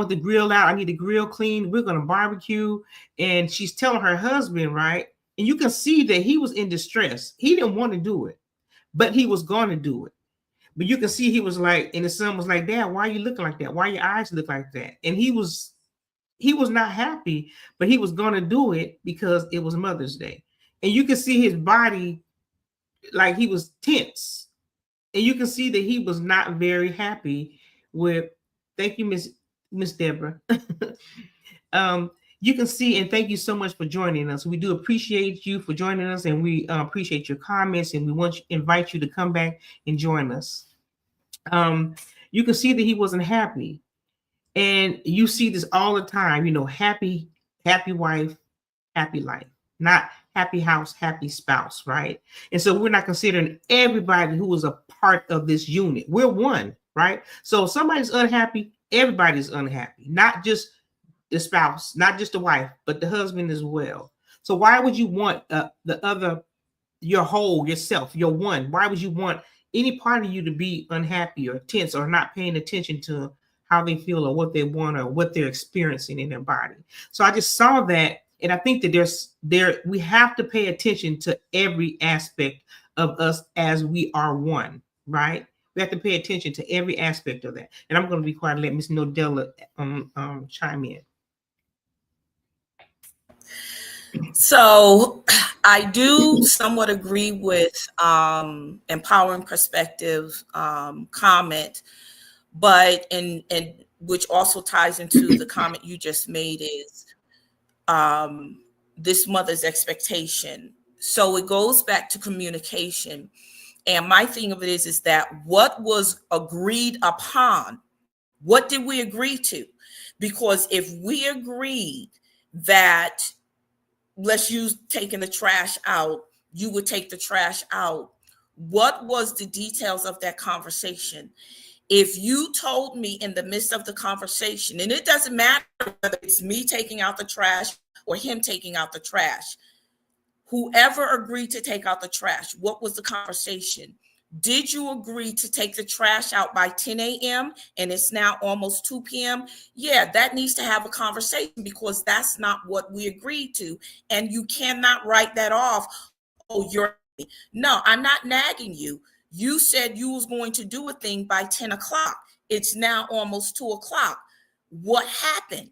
the grill out. I need the grill clean. We're going to barbecue. And she's telling her husband, right? And you can see that he was in distress. He didn't want to do it, but he was going to do it. But you can see he was like, and the son was like, "Dad, why are you looking like that? Why your eyes look like that?" And he was not happy, but he was going to do it because it was Mother's Day. And you can see his body, like he was tense. And you can see that he was not very happy with, thank you, Miss Deborah. You can see, and thank you so much for joining us. We do appreciate you for joining us, and we appreciate your comments, and we want to invite you to come back and join us. You can see that he wasn't happy. And you see this all the time, happy wife, happy life, not happy house, happy spouse, right? And so we're not considering everybody who was a part of this unit. We're one, right? So if somebody's unhappy, everybody's unhappy, not just the spouse, not just the wife, but the husband as well. So why would you want the other, your whole, yourself, your one? Why would you want any part of you to be unhappy or tense or not paying attention to how they feel or what they want or what they're experiencing in their body? So I just saw that, and I think that we have to pay attention to every aspect of us as we are one, right? We have to pay attention to every aspect of that. And I'm going to be quiet and let Ms. Nodella chime in. So I do somewhat agree with Empowering Perspective comment, but and which also ties into the comment you just made is this mother's expectation. So it goes back to communication. And my thing of it is that what was agreed upon, what did we agree to? Because if we agreed that, let's use taking the trash out, you would take the trash out, what was the details of that conversation? If you told me in the midst of the conversation, and it doesn't matter whether it's me taking out the trash or him taking out the trash, whoever agreed to take out the trash, what was the conversation? Did you agree to take the trash out by 10 a.m. and it's now almost 2 p.m.? Yeah, that needs to have a conversation, because that's not what we agreed to. And you cannot write that off. Oh, no, I'm not nagging you. You said you was going to do a thing by 10 o'clock. It's now almost 2 o'clock. What happened?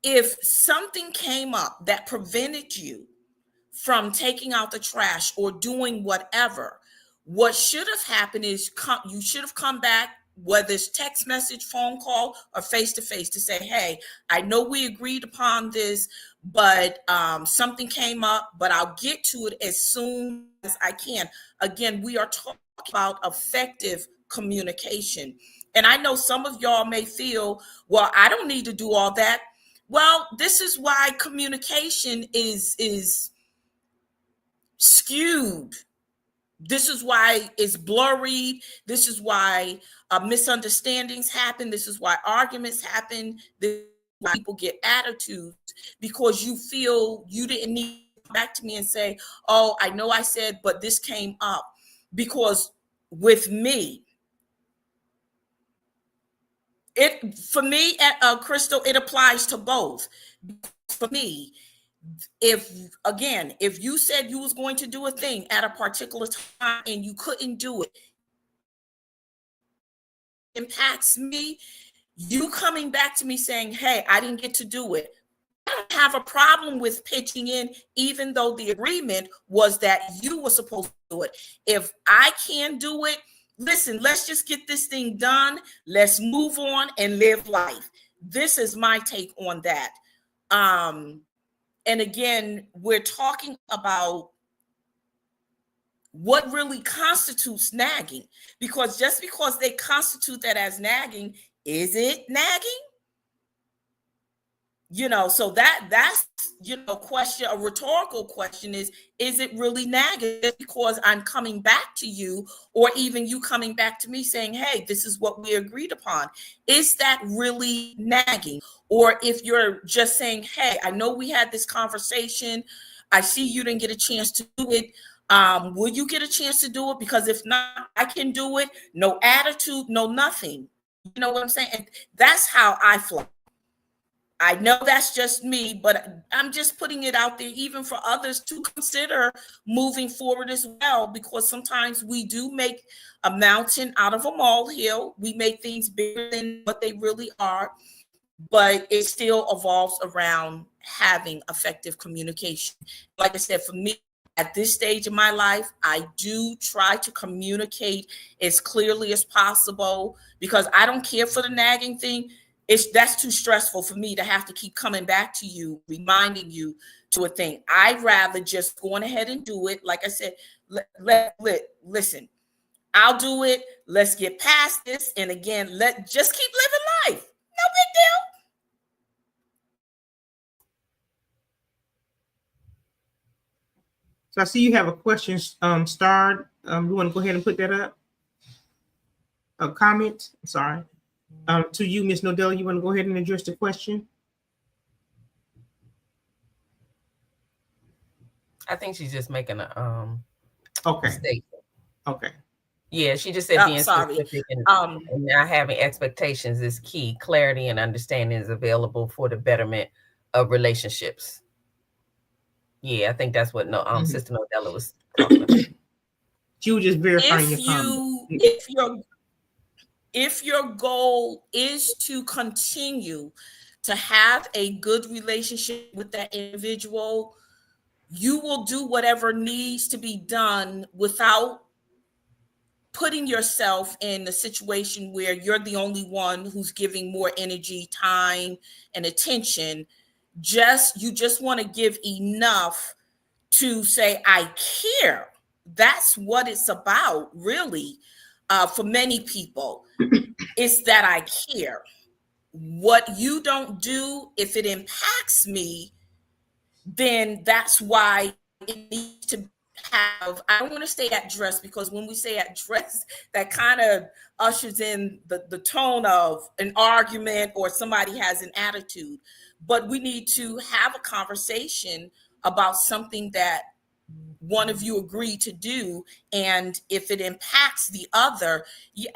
If something came up that prevented you from taking out the trash or doing whatever, what should have happened is you should have come back, whether it's text message, phone call, or face-to-face, to say, hey, I know we agreed upon this, but something came up, but I'll get to it as soon as I can. Again, we are talking about effective communication. And I know some of y'all may feel, well, I don't need to do all that. Well, this is why communication is skewed This is why it's blurry. This is why misunderstandings happen. This is why arguments happen. This is why people get attitudes, because you feel you didn't need to come back to me and say, oh, I know I said, but this came up. Because with me, for me, Crystal, it applies to both. For me, if you said you was going to do a thing at a particular time and you couldn't do it, impacts me, you coming back to me saying, hey, I didn't get to do it, I don't have a problem with pitching in, even though the agreement was that you were supposed to do it. If I can do it, listen, let's just get this thing done. Let's move on and live life. This is my take on that. And again, we're talking about what really constitutes nagging, because just because they constitute that as nagging, is it nagging? So that's question, a rhetorical question is it really nagging because I'm coming back to you, or even you coming back to me saying, hey, this is what we agreed upon? Is that really nagging? Or if you're just saying, hey, I know we had this conversation, I see you didn't get a chance to do it, will you get a chance to do it? Because if not, I can do it. No attitude, no nothing. You know what I'm saying? And that's how I fly. I know that's just me, but I'm just putting it out there even for others to consider moving forward as well, because sometimes we do make a mountain out of a molehill. We make things bigger than what they really are, but it still evolves around having effective communication. Like I said, for me, at this stage of my life, I do try to communicate as clearly as possible, because I don't care for the nagging thing. That's too stressful for me to have to keep coming back to you, reminding you to a thing. I'd rather just go on ahead and do it. Like I said, listen, I'll do it. Let's get past this. And again, just keep living life. No big deal. So I see you have a question starred. You want to go ahead and put that up? A comment? Sorry. To you, Ms. Nodell, you want to go ahead and address the question? I think she's just making a okay mistake. Okay. Yeah, she just said being specific and not having expectations is key. Clarity and understanding is available for the betterment of relationships. Yeah, I think that's what Sister Nodella was talking about. She was just verifying your comment. If your goal is to continue to have a good relationship with that individual, you will do whatever needs to be done without putting yourself in a situation where you're the only one who's giving more energy, time, and attention. You just want to give enough to say, I care. That's what it's about, really. For many people, it's that I care. What you don't do, if it impacts me, then that's why it needs to have, I don't want to say address, because when we say address, that kind of ushers in the tone of an argument or somebody has an attitude. But we need to have a conversation about something that one of you agreed to do, and if it impacts the other,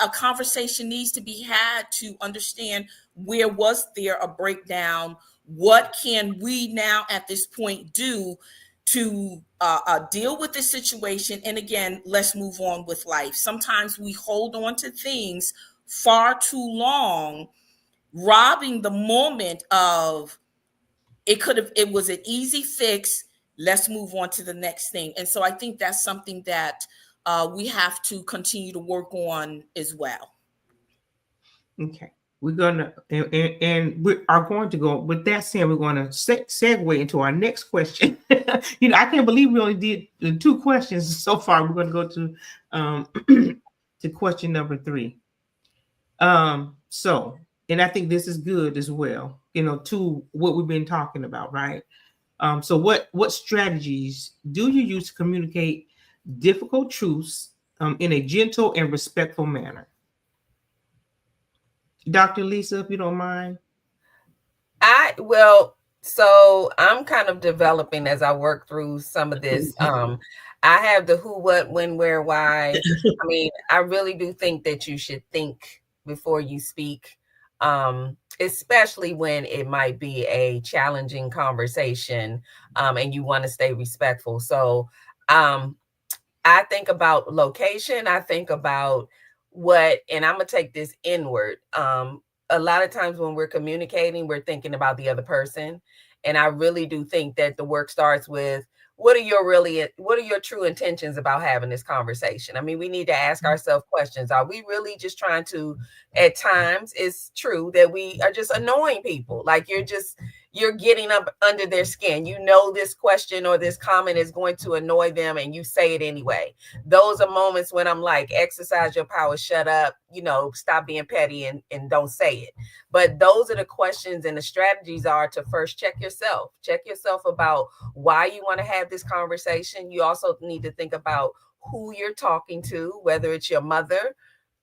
a conversation needs to be had to understand, where was there a breakdown? What can we now at this point do to deal with this situation? And again, let's move on with life. Sometimes we hold on to things far too long, robbing the moment of it was an easy fix. Let's move on to the next thing. And so I think that's something that we have to continue to work on as well. Okay. We're going to, and we are going to go, with that said, we're going to segue into our next question. I can't believe we only did 2 questions so far. We're going to go to to question number 3. So, and I think this is good as well, to what we've been talking about, right? So what strategies do you use to communicate difficult truths in a gentle and respectful manner. Dr. Lisa, if you don't mind. So I'm kind of developing as I work through some of this. I have the who, what, when, where, why. I mean, I really do think that you should think before you speak, especially when it might be a challenging conversation, and you want to stay respectful. So I think about location. I think about and I'm going to take this inward. A lot of times when we're communicating, we're thinking about the other person. And I really do think that the work starts with what are your true intentions about having this conversation? I mean, we need to ask ourselves questions. Are we really just trying to, at times it's true that we are just annoying people. Like you're getting up under their skin. You know, this question or this comment is going to annoy them and you say it anyway. Those are moments when I'm like, exercise your power, shut up, stop being petty and don't say it. But those are the questions, and the strategies are to first check yourself about why you want to have this conversation. You also need to think about who you're talking to, whether it's your mother,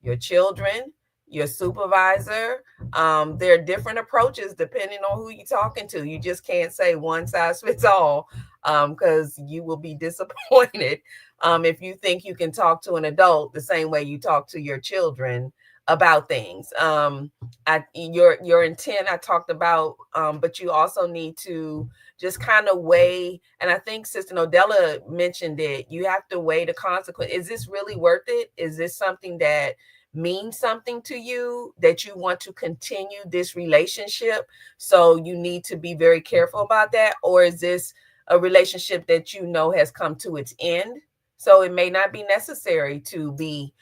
your children, your supervisor. There are different approaches depending on who you're talking to. You just can't say one size fits all, because you will be disappointed if you think you can talk to an adult the same way you talk to your children about things. Your intent I talked about, but you also need to just kind of weigh, and I think Sister Nodella mentioned it, you have to weigh the consequence. Is this really worth it? Is this something that means something to you, that you want to continue this relationship? So you need to be very careful about that. Or is this a relationship that has come to its end? So it may not be necessary to be,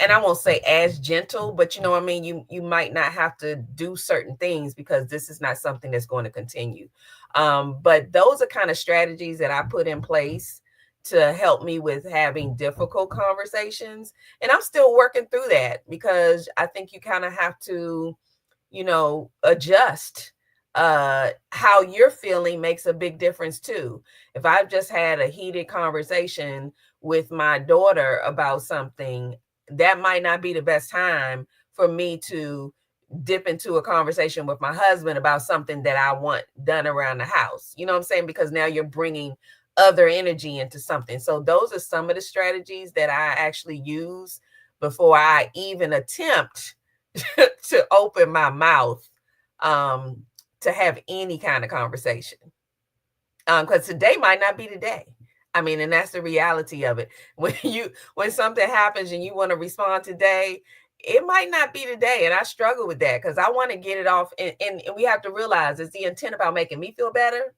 and I won't say as gentle, but you know what I mean? You might not have to do certain things because this is not something that's going to continue. But those are kind of strategies that I put in place to help me with having difficult conversations. And I'm still working through that, because I think you kind of have to, adjust. How you're feeling makes a big difference too. If I've just had a heated conversation with my daughter about something, that might not be the best time for me to dip into a conversation with my husband about something that I want done around the house. You know what I'm saying? Because now you're bringing other energy into something. So those are some of the strategies that I actually use before I even attempt to open my mouth to have any kind of conversation. Because today might not be the day. I mean, and that's the reality of it. When something happens and you want to respond today, it might not be today. And I struggle with that because I want to get it off. And we have to realize, is the intent about making me feel better,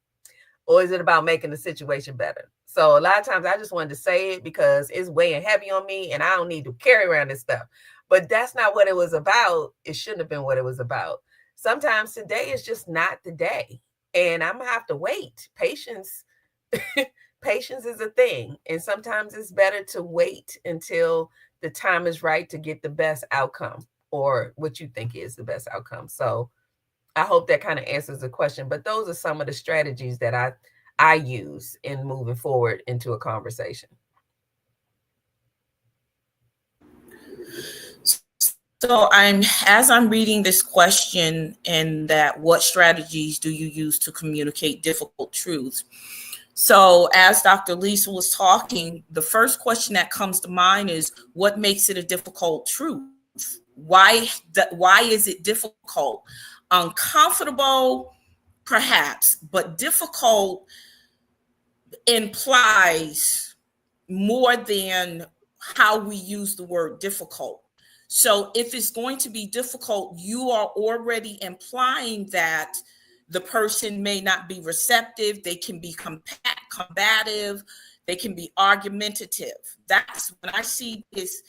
or is it about making the situation better? So a lot of times I just wanted to say it because it's weighing heavy on me and I don't need to carry around this stuff. But that's not what it was about. It shouldn't have been what it was about. Sometimes today is just not the day. And I'm going to have to wait. Patience is a thing. And sometimes it's better to wait until the time is right to get the best outcome, or what you think is the best outcome. So I hope that kind of answers the question. But those are some of the strategies that I use in moving forward into a conversation. So as I'm reading this question, and that what strategies do you use to communicate difficult truths? So as Dr. Lisa was talking, the first question that comes to mind is, what makes it a difficult truth? Why is it difficult? Uncomfortable, perhaps, but difficult implies more than how we use the word difficult. So if it's going to be difficult, you are already implying that the person may not be receptive. They can be combative. They can be argumentative. That's when I see this.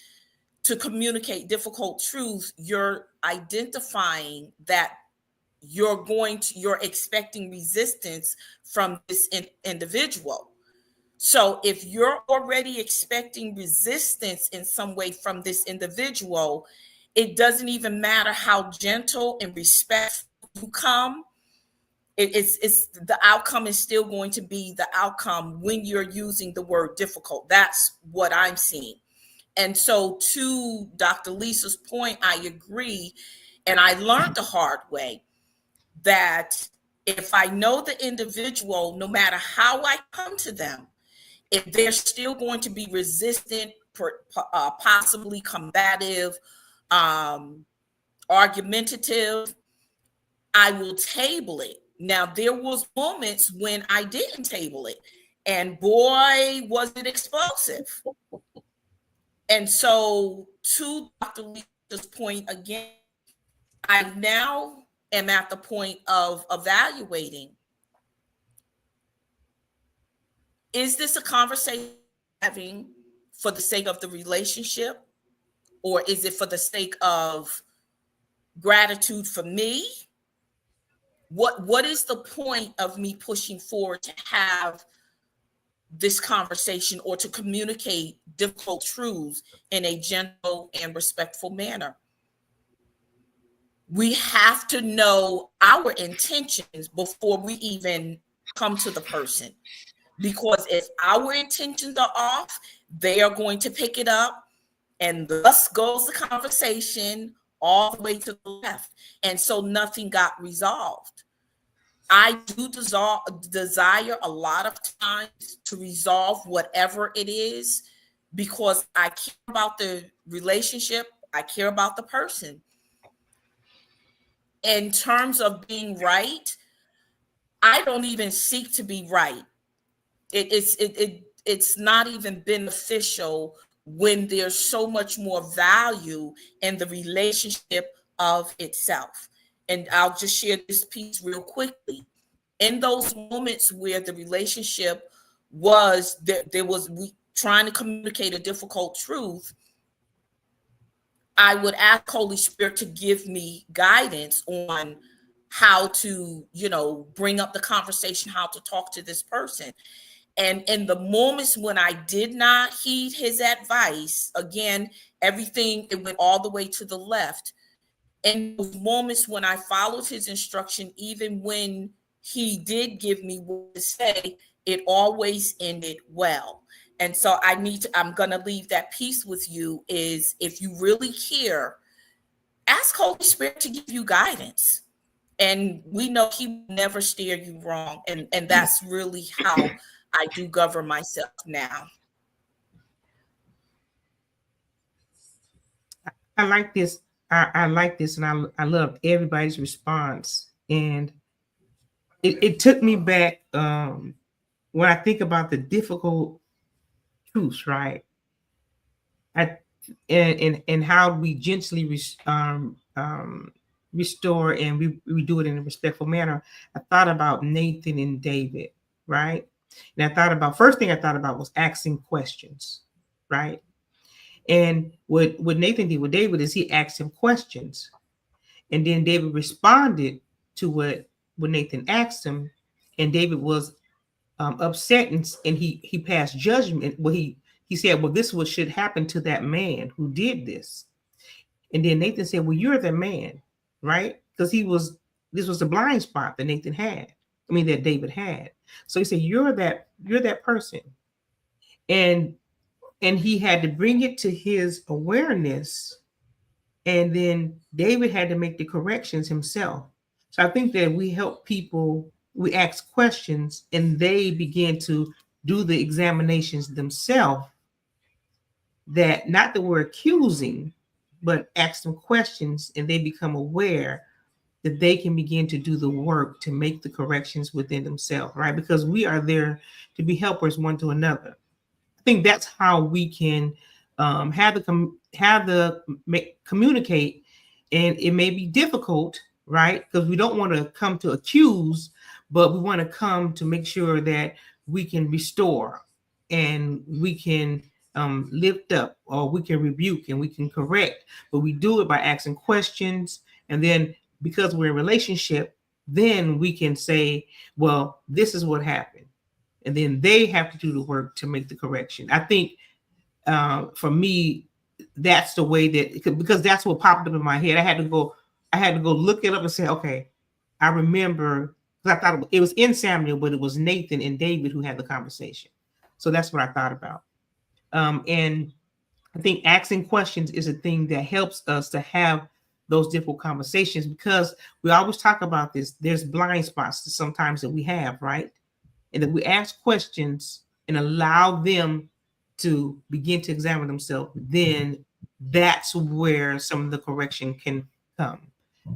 To communicate difficult truths, you're identifying that you're expecting resistance from this individual. So if you're already expecting resistance in some way from this individual, it doesn't even matter how gentle and respectful you come. it's the outcome is still going to be the outcome when you're using the word difficult. That's what I'm seeing. And so to Dr. Lisa's point, I agree. And I learned the hard way that if I know the individual, no matter how I come to them, if they're still going to be resistant, possibly combative, argumentative, I will table it. Now, there was moments when I didn't table it, and boy, was it explosive. And so, to Dr. Lisa's point again, I now am at the point of evaluating, is this a conversation having for the sake of the relationship, or is it for the sake of gratitude for me? What is the point of me pushing forward to have this conversation or to communicate difficult truths in a gentle and respectful manner? We have to know our intentions before we even come to the person, because if our intentions are off, they are going to pick it up, and thus goes the conversation all the way to the left. And so nothing got resolved. I do desire a lot of times to resolve whatever it is, because I care about the relationship. I care about the person. In terms of being right, I don't even seek to be right. It's not even beneficial when there's so much more value in the relationship of itself. And I'll just share this piece real quickly. In those moments where the relationship was there was we trying to communicate a difficult truth, I would ask Holy Spirit to give me guidance on how to, bring up the conversation, how to talk to this person. And in the moments when I did not heed his advice, again, it went all the way to the left. In those moments when I followed his instruction, even when he did give me what to say, it always ended well. And so I'm going to leave that piece with you is, if you really care, ask Holy Spirit to give you guidance. And we know he will never steer you wrong. And that's really how I do govern myself now. I like this. I like this, and I love everybody's response. And it took me back when I think about the difficult truths, right? And how we gently restore, and we do it in a respectful manner. I thought about Nathan and David, right? And first thing I thought about was asking questions, right? And what Nathan did with David is he asked him questions, and then David responded to what Nathan asked him, and David was upset, and he passed judgment. Well, he said, well, this is what should happen to that man who did this. And then Nathan said, well, you're the man, right? Because this was the blind spot that Nathan had. I mean, that David had. So he said, you're that person. And he had to bring it to his awareness. And then David had to make the corrections himself. So I think that we help people, we ask questions, and they begin to do the examinations themselves. That not that we're accusing, but ask them questions, and they become aware that they can begin to do the work to make the corrections within themselves, right? Because we are there to be helpers one to another. I think that's how we can communicate, and it may be difficult, right? Because we don't want to come to accuse, but we want to come to make sure that we can restore, and we can lift up, or we can rebuke, and we can correct. But we do it by asking questions, and then because we're in a relationship, then we can say, well, this is what happened. And then they have to do the work to make the correction. I think for me, that's the way because that's what popped up in my head. I had to go look it up and say, okay, I remember because I thought it was in Samuel, but it was Nathan and David who had the conversation. So that's what I thought about. And I think asking questions is a thing that helps us to have those difficult conversations, because we always talk about this. There's blind spots sometimes that we have, right? And if we ask questions and allow them to begin to examine themselves, then that's where some of the correction can come.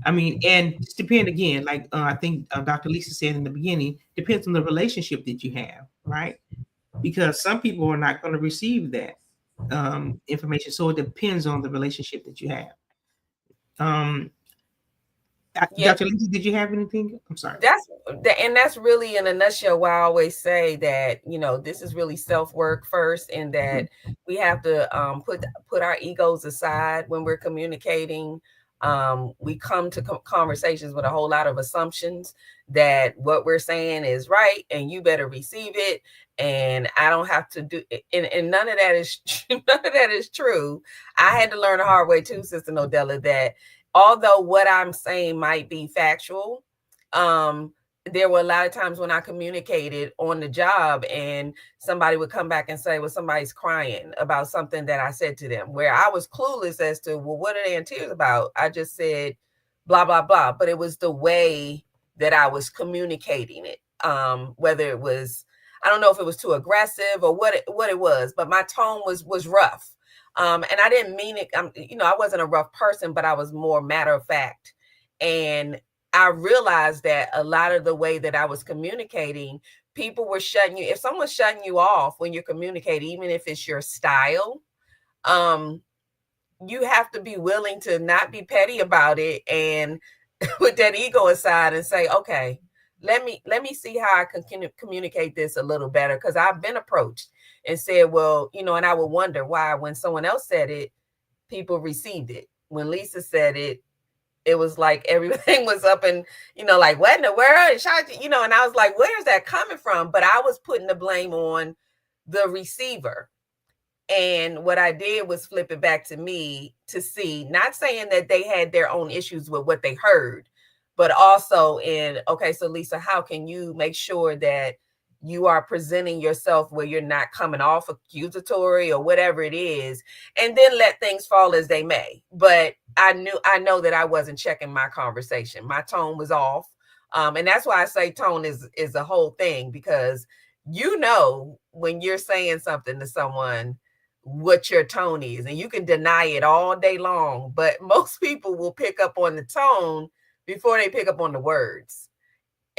I mean, and it's depend again, like I think Dr. Lisa said in the beginning, depends on the relationship that you have, right? Because some people are not going to receive that information. So it depends on the relationship that you have. Um, Yeah, Dr. Lisa, did you have anything? I'm sorry. That's really in a nutshell why I always say that, you know, this is really self-work first, and that we have to put our egos aside when we're communicating. We come to conversations with a whole lot of assumptions that what we're saying is right and you better receive it, and I don't have to do it. And none of that is none of that is true. I had to learn the hard way too, Sister Nodella, that although what I'm saying might be factual, there were a lot of times when I communicated on the job and somebody would come back and say, well, somebody's crying about something that I said to them, where I was clueless as to, well, what are they in tears about? I just said blah, blah, blah. But it was the way that I was communicating it. Whether it was, I don't know if it was too aggressive or what it was, but my tone was rough. And I didn't mean it. I wasn't a rough person, but I was more matter of fact. And I realized that a lot of the way that I was communicating, people were shutting you. If someone's shutting you off when you're communicating, even if it's your style, you have to be willing to not be petty about it and put that ego aside and say, okay, let me see how I can communicate this a little better. Because I've been approached and said, well, and I would wonder why when someone else said it, people received it. When Lisa said it, it was like everything was up and, like, what in the world? And I was like, where's that coming from? But I was putting the blame on the receiver. And what I did was flip it back to me to see, not saying that they had their own issues with what they heard, but also okay, so Lisa, how can you make sure that you are presenting yourself where you're not coming off accusatory or whatever it is, and then let things fall as they may. But I know that I wasn't checking my conversation. My tone was off. And that's why I say tone is a whole thing, because when you're saying something to someone, what your tone is, and you can deny it all day long, but most people will pick up on the tone before they pick up on the words.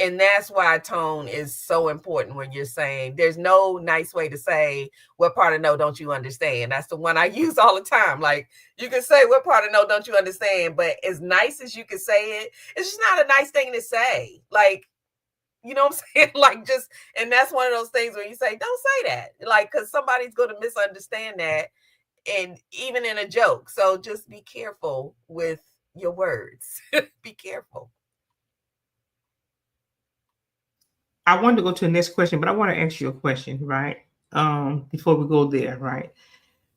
And that's why tone is so important when you're saying. There's no nice way to say, what part of no don't you understand? That's the one I use all the time. Like, you can say, what part of no don't you understand? But as nice as you can say it, it's just not a nice thing to say. Like, you know what I'm saying? Like, just, and that's one of those things where you say, don't say that. Like, because somebody's going to misunderstand that, and even in a joke. So just be careful with your words. Be careful. I wanted to go to the next question, but I want to ask you a question, right? Before we go there, right?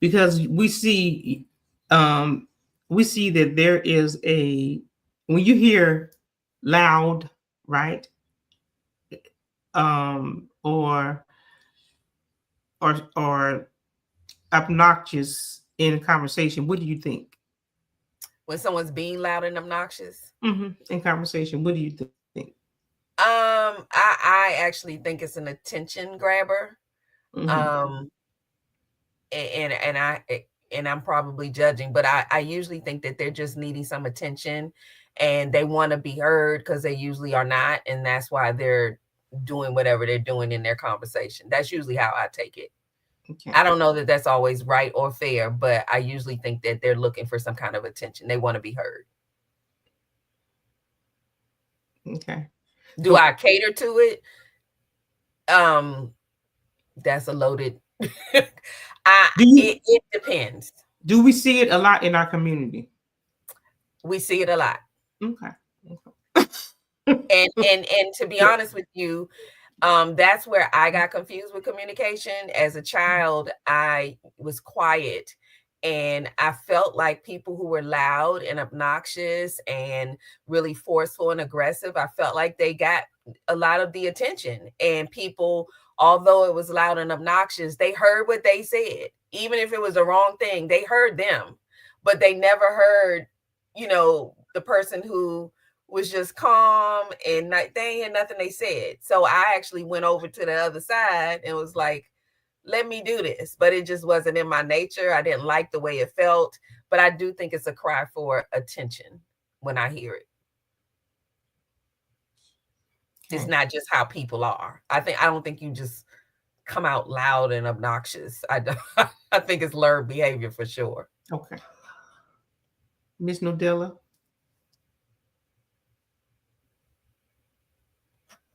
Because we see that there is when you hear loud, right? Or obnoxious in conversation, what do you think? When someone's being loud and obnoxious? In conversation, what do you think? I actually think it's an attention grabber. And I'm probably judging, but I usually think that they're just needing some attention, and they want to be heard because they usually are not, and that's why they're doing whatever they're doing in their conversation. That's usually how I take it. Okay. I don't know that that's always right or fair, but I usually think that they're looking for some kind of attention. They want to be heard. Okay. Do I cater to it? That's a loaded. It depends. Do we see it a lot in our community? We see it a lot. Okay. And to be honest with you, that's where I got confused with communication. As a child, I was quiet, And I felt like people who were loud and obnoxious and really forceful and aggressive, I felt like they got a lot of the attention. And people, although it was loud and obnoxious, they heard what they said. Even if it was the wrong thing, they heard them, but they never heard, the person who was just calm and not, they ain't had nothing they said. So I actually went over to the other side and was like, let me do this. But it just wasn't in my nature. I didn't like the way it felt. But I do think it's a cry for attention when I hear it. It's not just how people are. I don't think you just come out loud and obnoxious. I think it's learned behavior for sure. Okay. Miss Nodella?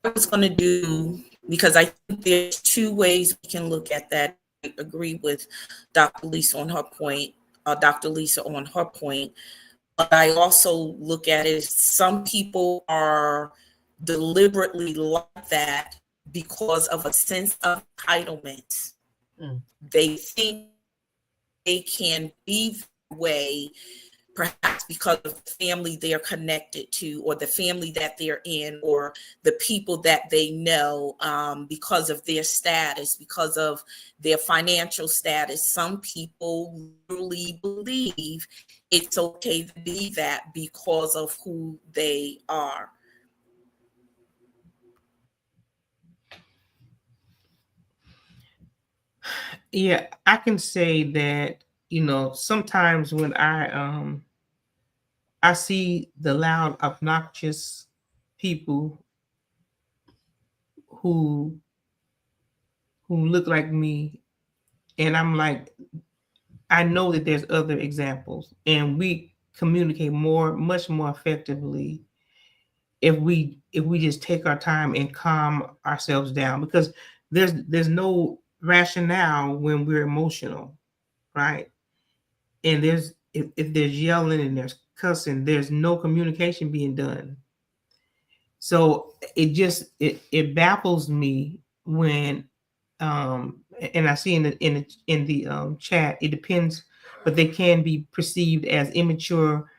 I was going to do, because I think there's two ways we can look at that. I agree with Dr. Lisa on her point, but I also look at it as some people are deliberately like that because of a sense of entitlement. They think they can be that way, perhaps because of the family they're connected to, or the family that they're in, or the people that they know, because of their status, because of their financial status. Some people really believe it's okay to be that because of who they are. Yeah, I can say that, sometimes when I see the loud, obnoxious people who look like me, and I'm like, I know that there's other examples, and we communicate much more effectively if we just take our time and calm ourselves down, because there's no rationale when we're emotional, right? And if there's yelling and there's cussing, there's no communication being done. So it baffles me when and I see in the chat, it depends, but they can be perceived as immature.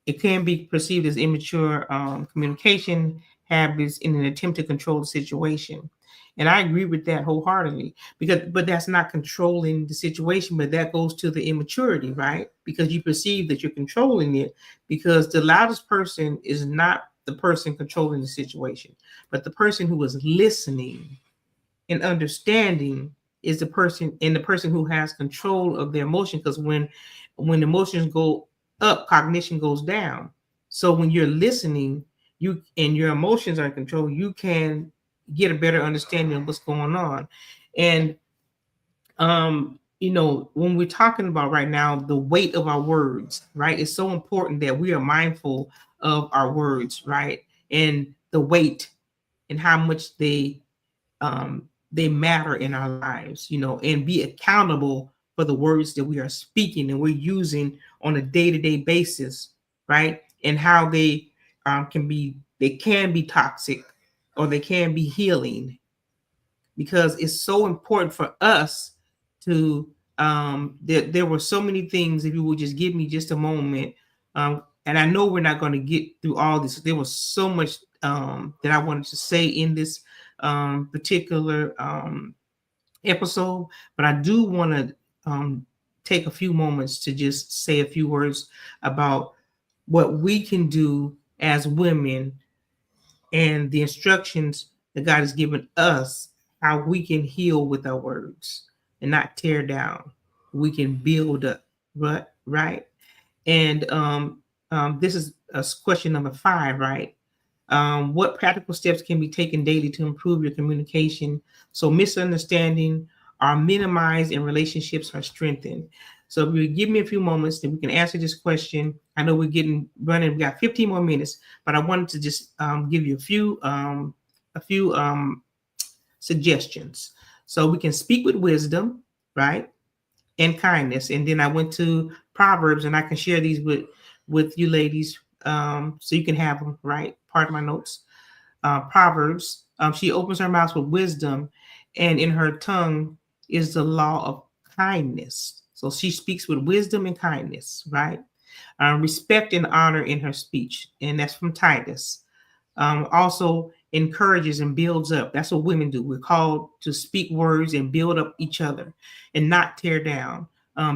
It can be perceived as immature communication habits in an attempt to control the situation. And I agree with that wholeheartedly, but that's not controlling the situation, but that goes to the immaturity, right? Because you perceive that you're controlling it, because the loudest person is not the person controlling the situation, but the person who is listening and understanding is the person, and the person who has control of their emotion. Because when emotions go up, cognition goes down. So when you're listening, you and your emotions are in control, you can get a better understanding of what's going on. And when we're talking about right now, the weight of our words, right? It's so important that we are mindful of our words, right? And the weight and how much they matter in our lives, and be accountable for the words that we are speaking and we're using on a day-to-day basis, right? And how they can be toxic, or they can be healing, because it's so important for us to there were so many things. If you would just give me just a moment, and I know we're not going to get through all this. There was so much that I wanted to say in this particular episode, but I do want to take a few moments to just say a few words about what we can do as women and the instructions that God has given us, how we can heal with our words and not tear down. We can build up, right? And this is question number 5, right? What practical steps can be taken daily to improve your communication so misunderstanding are minimized and relationships are strengthened? So if you give me a few moments, then we can answer this question. I know we're getting running. We got 15 more minutes, but I wanted to just give you a few suggestions. So we can speak with wisdom, right, and kindness. And then I went to Proverbs, and I can share these with you ladies, so you can have them, right? Part of my notes. Proverbs. She opens her mouth with wisdom, and in her tongue is the law of kindness. So she speaks with wisdom and kindness, right? Respect and honor in her speech, and that's from Titus. Also encourages and builds up. That's what women do. We're called to speak words and build up each other and not tear down.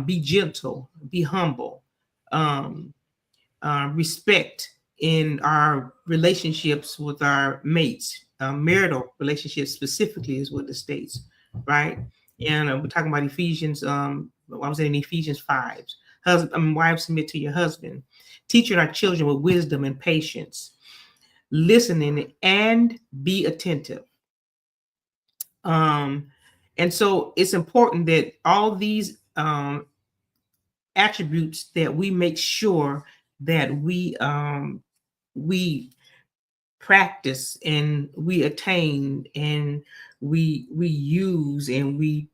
Be gentle, be humble, um, respect in our relationships with our mates, marital relationships specifically is what it states, right? And we're talking about Ephesians. I was in Ephesians 5. Wives, submit to your husband, teaching our children with wisdom and patience, listening and be attentive. And so it's important that all these attributes that we make sure that we practice and we attain and we use and we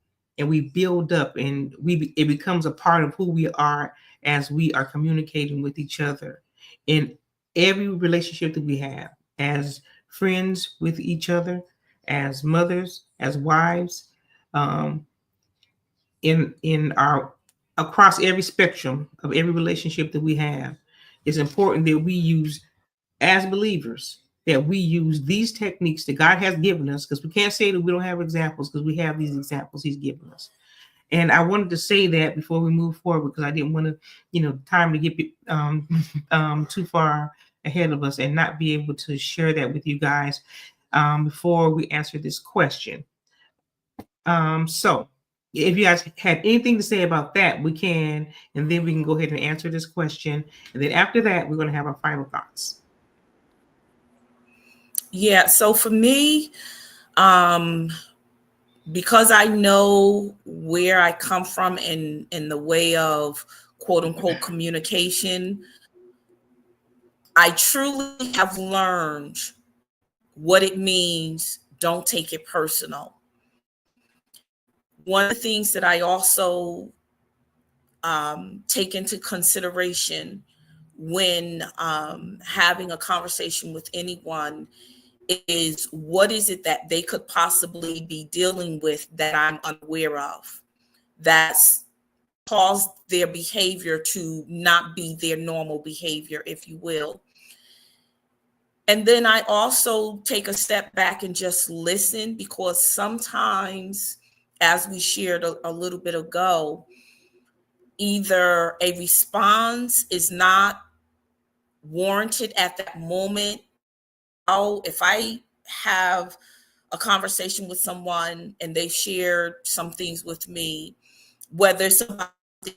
build up and it becomes a part of who we are as we are communicating with each other in every relationship that we have, as friends with each other, as mothers, as wives, in our across every spectrum of every relationship that we have. It's important that we use, as believers, that we use these techniques that God has given us, because we can't say that we don't have examples, because we have these examples He's given us. And I wanted to say that before we move forward, because I didn't want to, time to get too far ahead of us and not be able to share that with you guys before we answer this question. So if you guys had anything to say about that, we can, and then we can go ahead and answer this question. And then after that, we're going to have our final thoughts. Yeah. So for me, because I know where I come from in the way of quote unquote communication, I truly have learned what it means. Don't take it personal. One of the things that I also take into consideration when having a conversation with anyone is, what is it that they could possibly be dealing with that I'm unaware of, that's caused their behavior to not be their normal behavior, if you will. And then I also take a step back and just listen, because sometimes, as we shared a little bit ago, either a response is not warranted at that moment. Oh, if I have a conversation with someone and they shared some things with me, whether it's something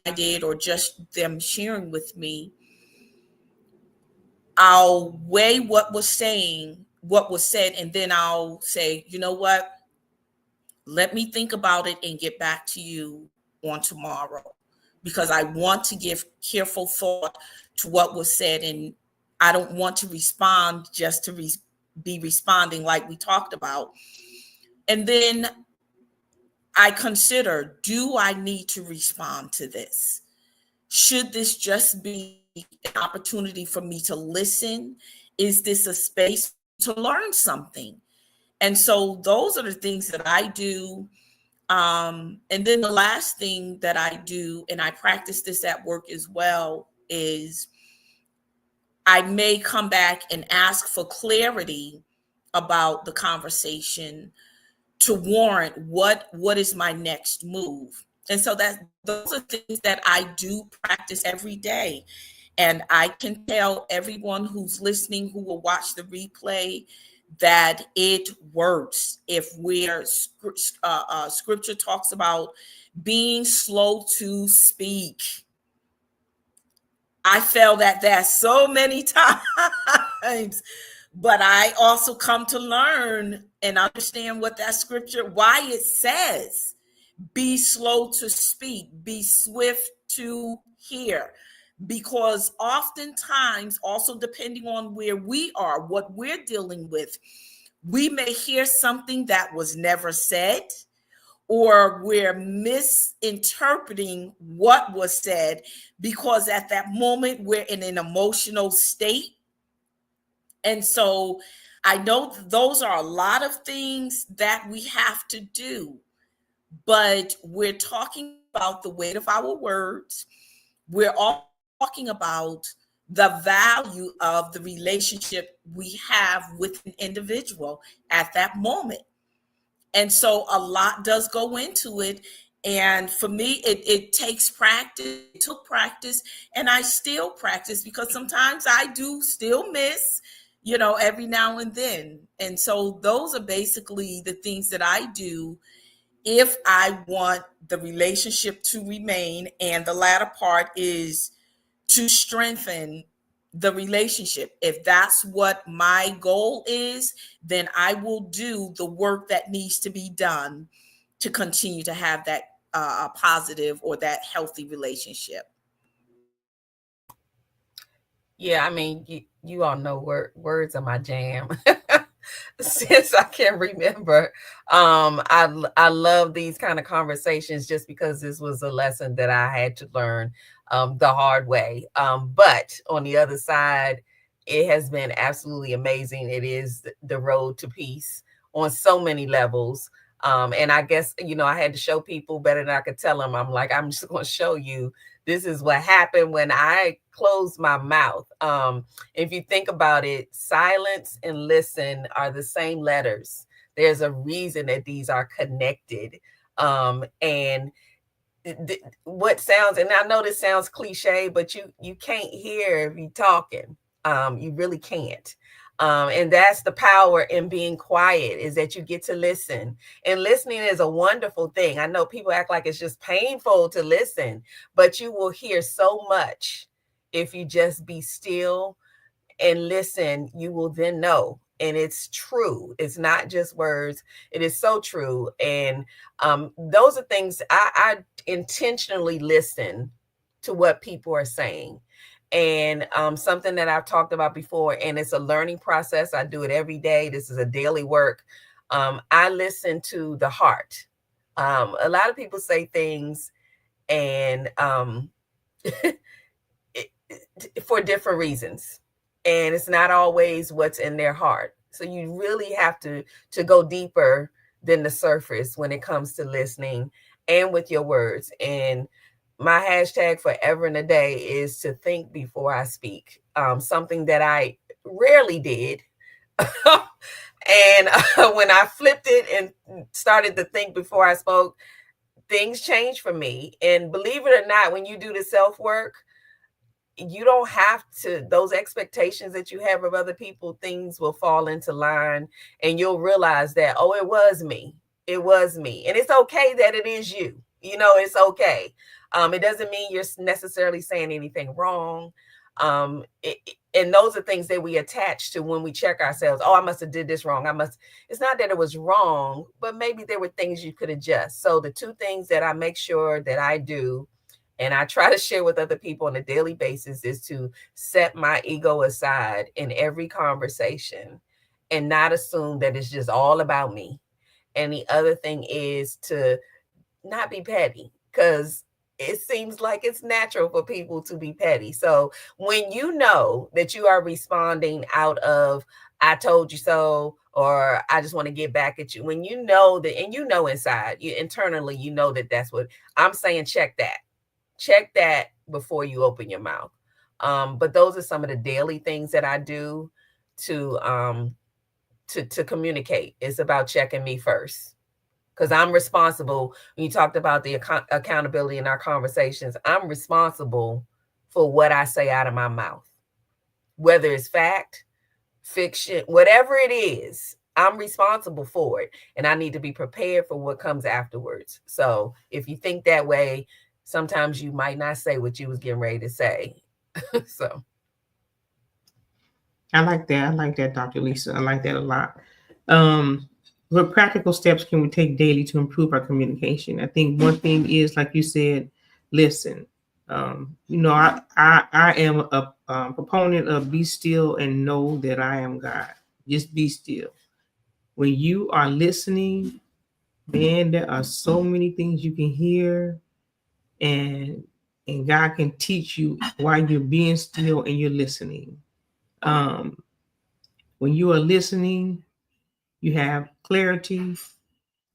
I did or just them sharing with me, I'll weigh what was said, and then I'll say, you know what? Let me think about it and get back to you on tomorrow, because I want to give careful thought to what was said, and I don't want to respond just to be responding like we talked about. And then I consider, do I need to respond to this? Should this just be an opportunity for me to listen? Is this a space to learn something? And so those are the things that I do. And then the last thing that I do, and I practice this at work as well, is I may come back and ask for clarity about the conversation to warrant what is my next move. And so those are things that I do practice every day. And I can tell everyone who's listening, who will watch the replay, that it works. If scripture talks about being slow to speak, I failed at that so many times, but I also come to learn and understand what that scripture, why it says, be slow to speak, be swift to hear. Because oftentimes, also depending on where we are, what we're dealing with, we may hear something that was never said, or we're misinterpreting what was said, because at that moment we're in an emotional state. And so I know those are a lot of things that we have to do. but we're talking about the weight of our words. We're all talking about the value of the relationship we have with an individual at that moment. And so a lot does go into it. And for me, it takes practice. It took practice, and I still practice because sometimes I do still miss, every now and then. And so those are basically the things that I do if I want the relationship to remain. And the latter part is to strengthen the relationship. If that's what my goal is, then I will do the work that needs to be done to continue to have that positive or that healthy relationship. Yeah, I mean, you all know words are my jam. Since I can remember, I love these kind of conversations just because this was a lesson that I had to learn the hard way. But on the other side, it has been absolutely amazing. It is the road to peace on so many levels. And I guess, I had to show people better than I could tell them. I'm like, I'm just going to show you this is what happened when I closed my mouth. If you think about it, silence and listen are the same letters. There's a reason that these are connected. And what sounds, and I know this sounds cliche, but you can't hear if you're talking. You really can't. And that's the power in being quiet, is that you get to listen. And listening is a wonderful thing. I know people act like it's just painful to listen, but you will hear so much if you just be still and listen. You will then know. And it's true. It's not just words. It is so true. And those are things I intentionally listen to what people are saying. And something that I've talked about before, and it's a learning process. I do it every day. This is a daily work. I listen to the heart. A lot of people say things and for different reasons. And it's not always what's in their heart. So you really have to go deeper than the surface when it comes to listening and with your words. And my hashtag forever and a day is to think before I speak, something that I rarely did. And when I flipped it and started to think before I spoke, things changed for me. And believe it or not, when you do the self-work, you don't have to, those expectations that you have of other people, things will fall into line and you'll realize that, oh, it was me. It was me. And it's okay that it is you. It's okay. It doesn't mean you're necessarily saying anything wrong. And those are things that we attach to when we check ourselves. Oh, I must have did this wrong. It's not that it was wrong, but maybe there were things you could adjust. So the two things that I make sure that I do, and I try to share with other people on a daily basis, is to set my ego aside in every conversation and not assume that it's just all about me. And the other thing is to not be petty, because it seems like it's natural for people to be petty. So when you know that you are responding out of, I told you so, or I just want to get back at you, when you know that, and inside, you internally, that that's what I'm saying, check that before you open your mouth. But those are some of the daily things that I do to communicate. It's about checking me first, because I'm responsible. When you talked about the accountability in our conversations, I'm responsible for what I say out of my mouth, whether it's fact, fiction, whatever it is. I'm responsible for it, and I need to be prepared for what comes afterwards. So if you think that way, sometimes you might not say what you was getting ready to say. So I like that, Dr. Lisa. I like that a lot. What practical steps can we take daily to improve our communication? I think one thing is, like you said, listen. I am a proponent of be still and know that I am God. Just be still. When you are listening, man, there are so many things you can hear, and God can teach you while you're being still and you're listening. When you are listening, you have clarity,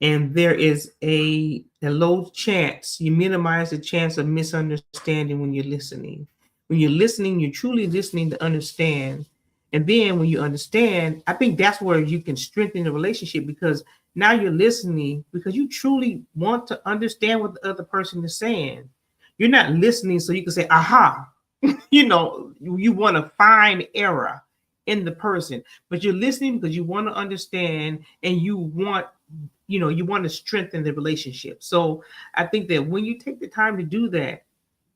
and there is a low chance, you minimize the chance of misunderstanding when you're listening. When you're listening, you're truly listening to understand. And then when you understand, I think that's where you can strengthen the relationship, because now you're listening because you truly want to understand what the other person is saying. You're not listening so you can say, aha, you want to find error in the person, but you're listening because you want to understand, and you want to strengthen the relationship. So I think that when you take the time to do that,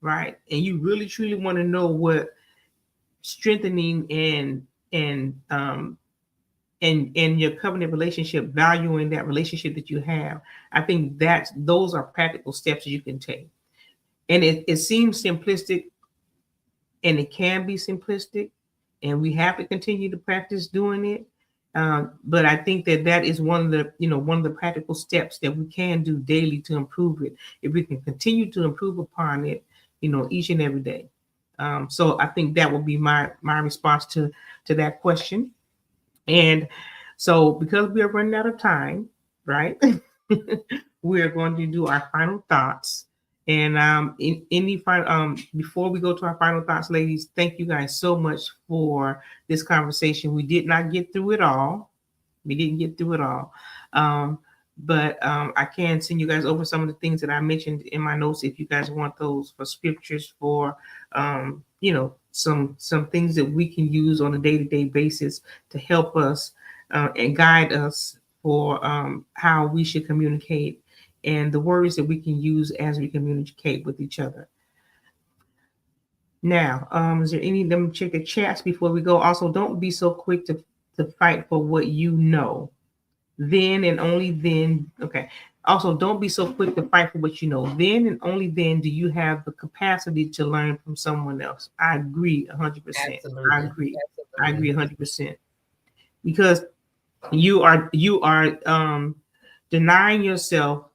right, and you really truly want to know what strengthening and your covenant relationship, valuing that relationship that you have, I think those are practical steps that you can take. And it seems simplistic, and it can be simplistic, and we have to continue to practice doing it. But I think that is one of the practical steps that we can do daily to improve it. If we can continue to improve upon it, each and every day. So I think that will be my response to that question. And so, because we are running out of time, right? We are going to do our final thoughts. And before we go to our final thoughts, ladies, thank you guys so much for this conversation. We did not get through it all. We didn't get through it all. But I can send you guys over some of the things that I mentioned in my notes if you guys want those, for scriptures, for some things that we can use on a day-to-day basis to help us and guide us for how we should communicate, and the words that we can use as we communicate with each other. Now, is there any? Let me check the chats before we go. Also, don't be so quick to fight for what you know. Then and only then. Okay. Also, don't be so quick to fight for what you know. Then and only then do you have the capacity to learn from someone else. I agree 100%. Absolutely. I agree. Absolutely. I agree 100%. Because you are denying yourself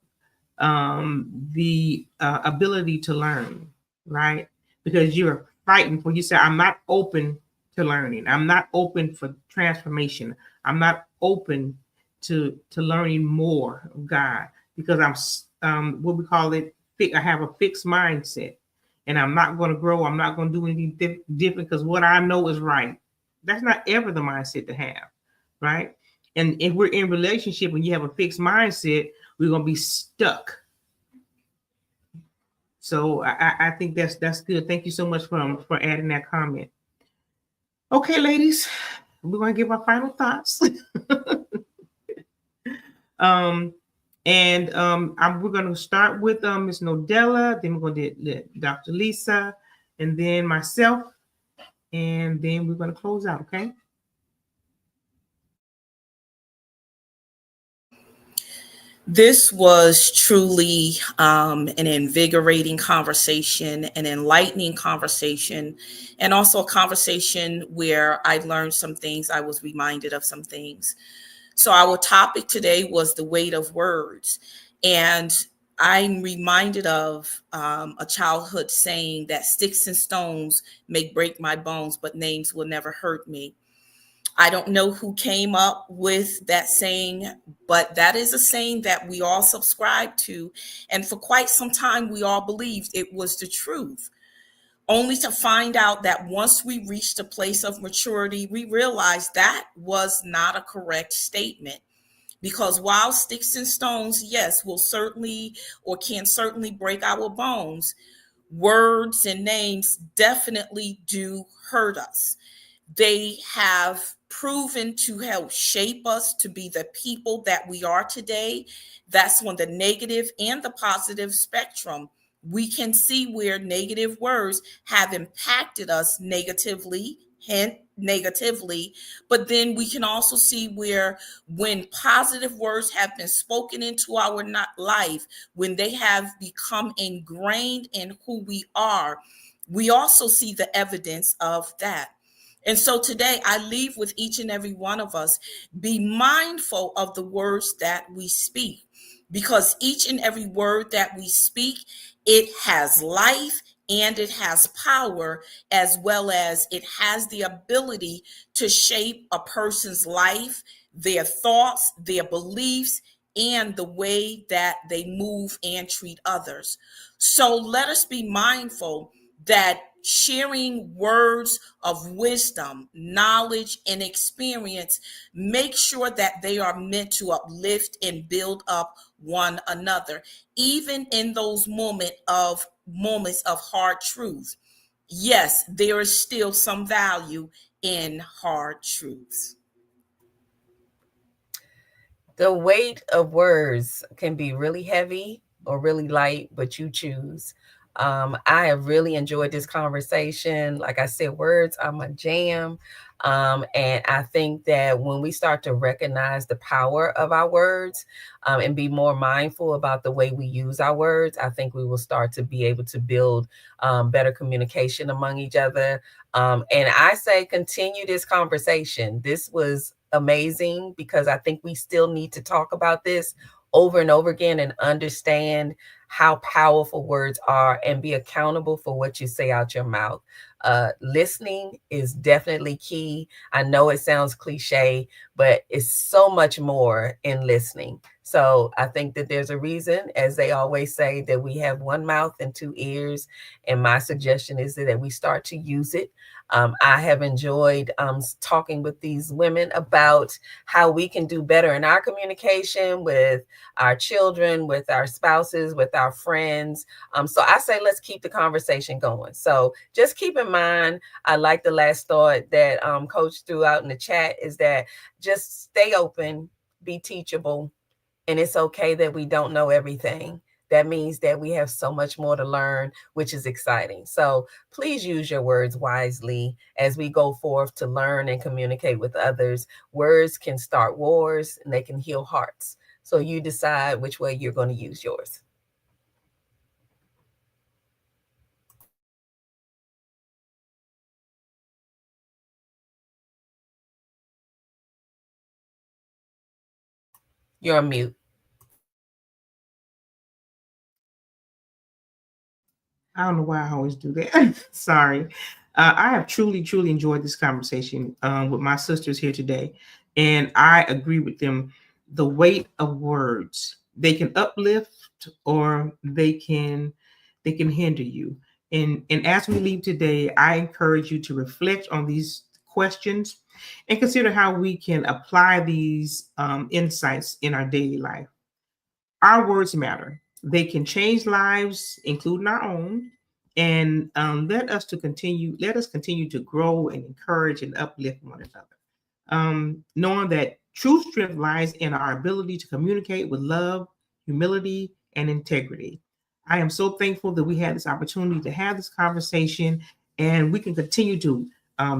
the ability to learn, right? Because you're fighting for, you say, I'm not open to learning. I'm not open for transformation. I'm not open to learning more of God, because I'm what we call it, I have a fixed mindset, and I'm not going to grow. I'm not going to do anything different because what I know is right. That's not ever the mindset to have, right? And if we're in relationship and you have a fixed mindset, we're going to be stuck. So I think that's good. Thank you so much for adding that comment. Okay, ladies, we're going to give our final thoughts. We're going to start with Ms. Nodella, then we're going to do Dr. Lisa, and then myself, and then we're going to close out, okay? This was truly an invigorating conversation, an enlightening conversation, and also a conversation where I learned some things. I was reminded of some things. So our topic today was the weight of words. And I'm reminded of a childhood saying that sticks and stones may break my bones, but names will never hurt me. I don't know who came up with that saying, but that is a saying that we all subscribe to. And for quite some time, we all believed it was the truth, only to find out that once we reached a place of maturity, we realized that was not a correct statement. Because while sticks and stones, yes, will certainly or can certainly break our bones, words and names definitely do hurt us. They have proven to help shape us to be the people that we are today. That's on the negative and the positive spectrum. We can see where negative words have impacted us negatively, but then we can also see where when positive words have been spoken into our life, when they have become ingrained in who we are, we also see the evidence of that. And so today I leave with each and every one of us, be mindful of the words that we speak, because each and every word that we speak, it has life and it has power, as well as it has the ability to shape a person's life, their thoughts, their beliefs, and the way that they move and treat others. So let us be mindful that sharing words of wisdom, knowledge, and experience, make sure that they are meant to uplift and build up one another, even in those moments of hard truth. Yes, there is still some value in hard truths. The weight of words can be really heavy or really light, but you choose. I have really enjoyed this conversation. Like I said, words are my jam. And I think that when we start to recognize the power of our words, and be more mindful about the way we use our words, I think we will start to be able to build better communication among each other. And I say, continue this conversation. This was amazing because I think we still need to talk about this over and over again and understand how powerful words are and be accountable for what you say out your mouth. Listening is definitely key. I know it sounds cliche, but it's so much more in listening. So I think that there's a reason, as they always say, that we have one mouth and two ears. And my suggestion is that we start to use it. I have enjoyed talking with these women about how we can do better in our communication with our children, with our spouses, with our friends. So I say, let's keep the conversation going. So just keep in mind, I like the last thought that Coach threw out in the chat is that just stay open, be teachable, and it's okay that we don't know everything. That means that we have so much more to learn, which is exciting. So please use your words wisely as we go forth to learn and communicate with others. Words can start wars and they can heal hearts. So you decide which way you're going to use yours. You're on mute. I don't know why I always do that. Sorry. I have truly, truly enjoyed this conversation with my sisters here today. And I agree with them. The weight of words, they can uplift or they can hinder you. And as we leave today, I encourage you to reflect on these questions and consider how we can apply these insights in our daily life. Our words matter. They can change lives, including our own. And let us continue to grow and encourage and uplift one another. Knowing that true strength lies in our ability to communicate with love, humility, and integrity. I am so thankful that we had this opportunity to have this conversation, and we can continue to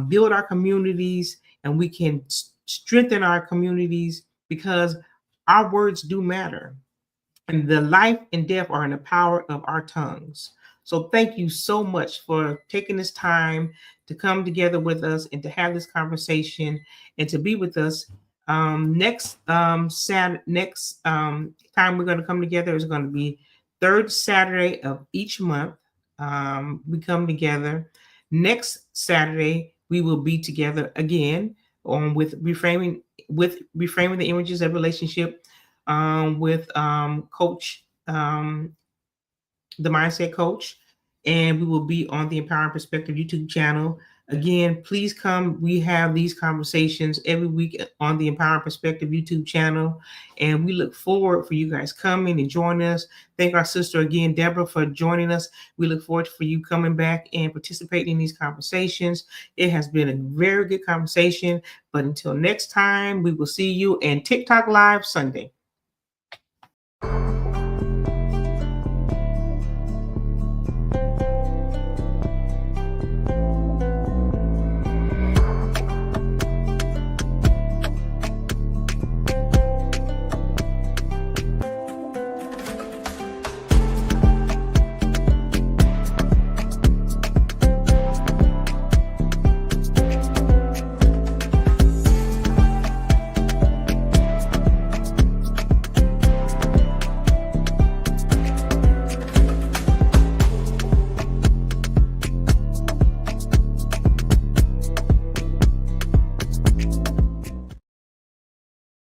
build our communities, and we can strengthen our communities because our words do matter. And the life and death are in the power of our tongues. So thank you so much for taking this time to come together with us and to have this conversation and to be with us. Next time we're going to come together is going to be third Saturday of each month. We come together. Next Saturday we will be together again on with reframing the images of relationship with Coach, the Mindset Coach, and we will be on the Empowering Perspective YouTube channel. Again, please come. We have these conversations every week on the Empowering Perspective YouTube channel, and we look forward for you guys coming and joining us. Thank our sister again, Deborah, for joining us. We look forward for you coming back and participating in these conversations. It has been a very good conversation, but until next time, we will see you in TikTok Live Sunday.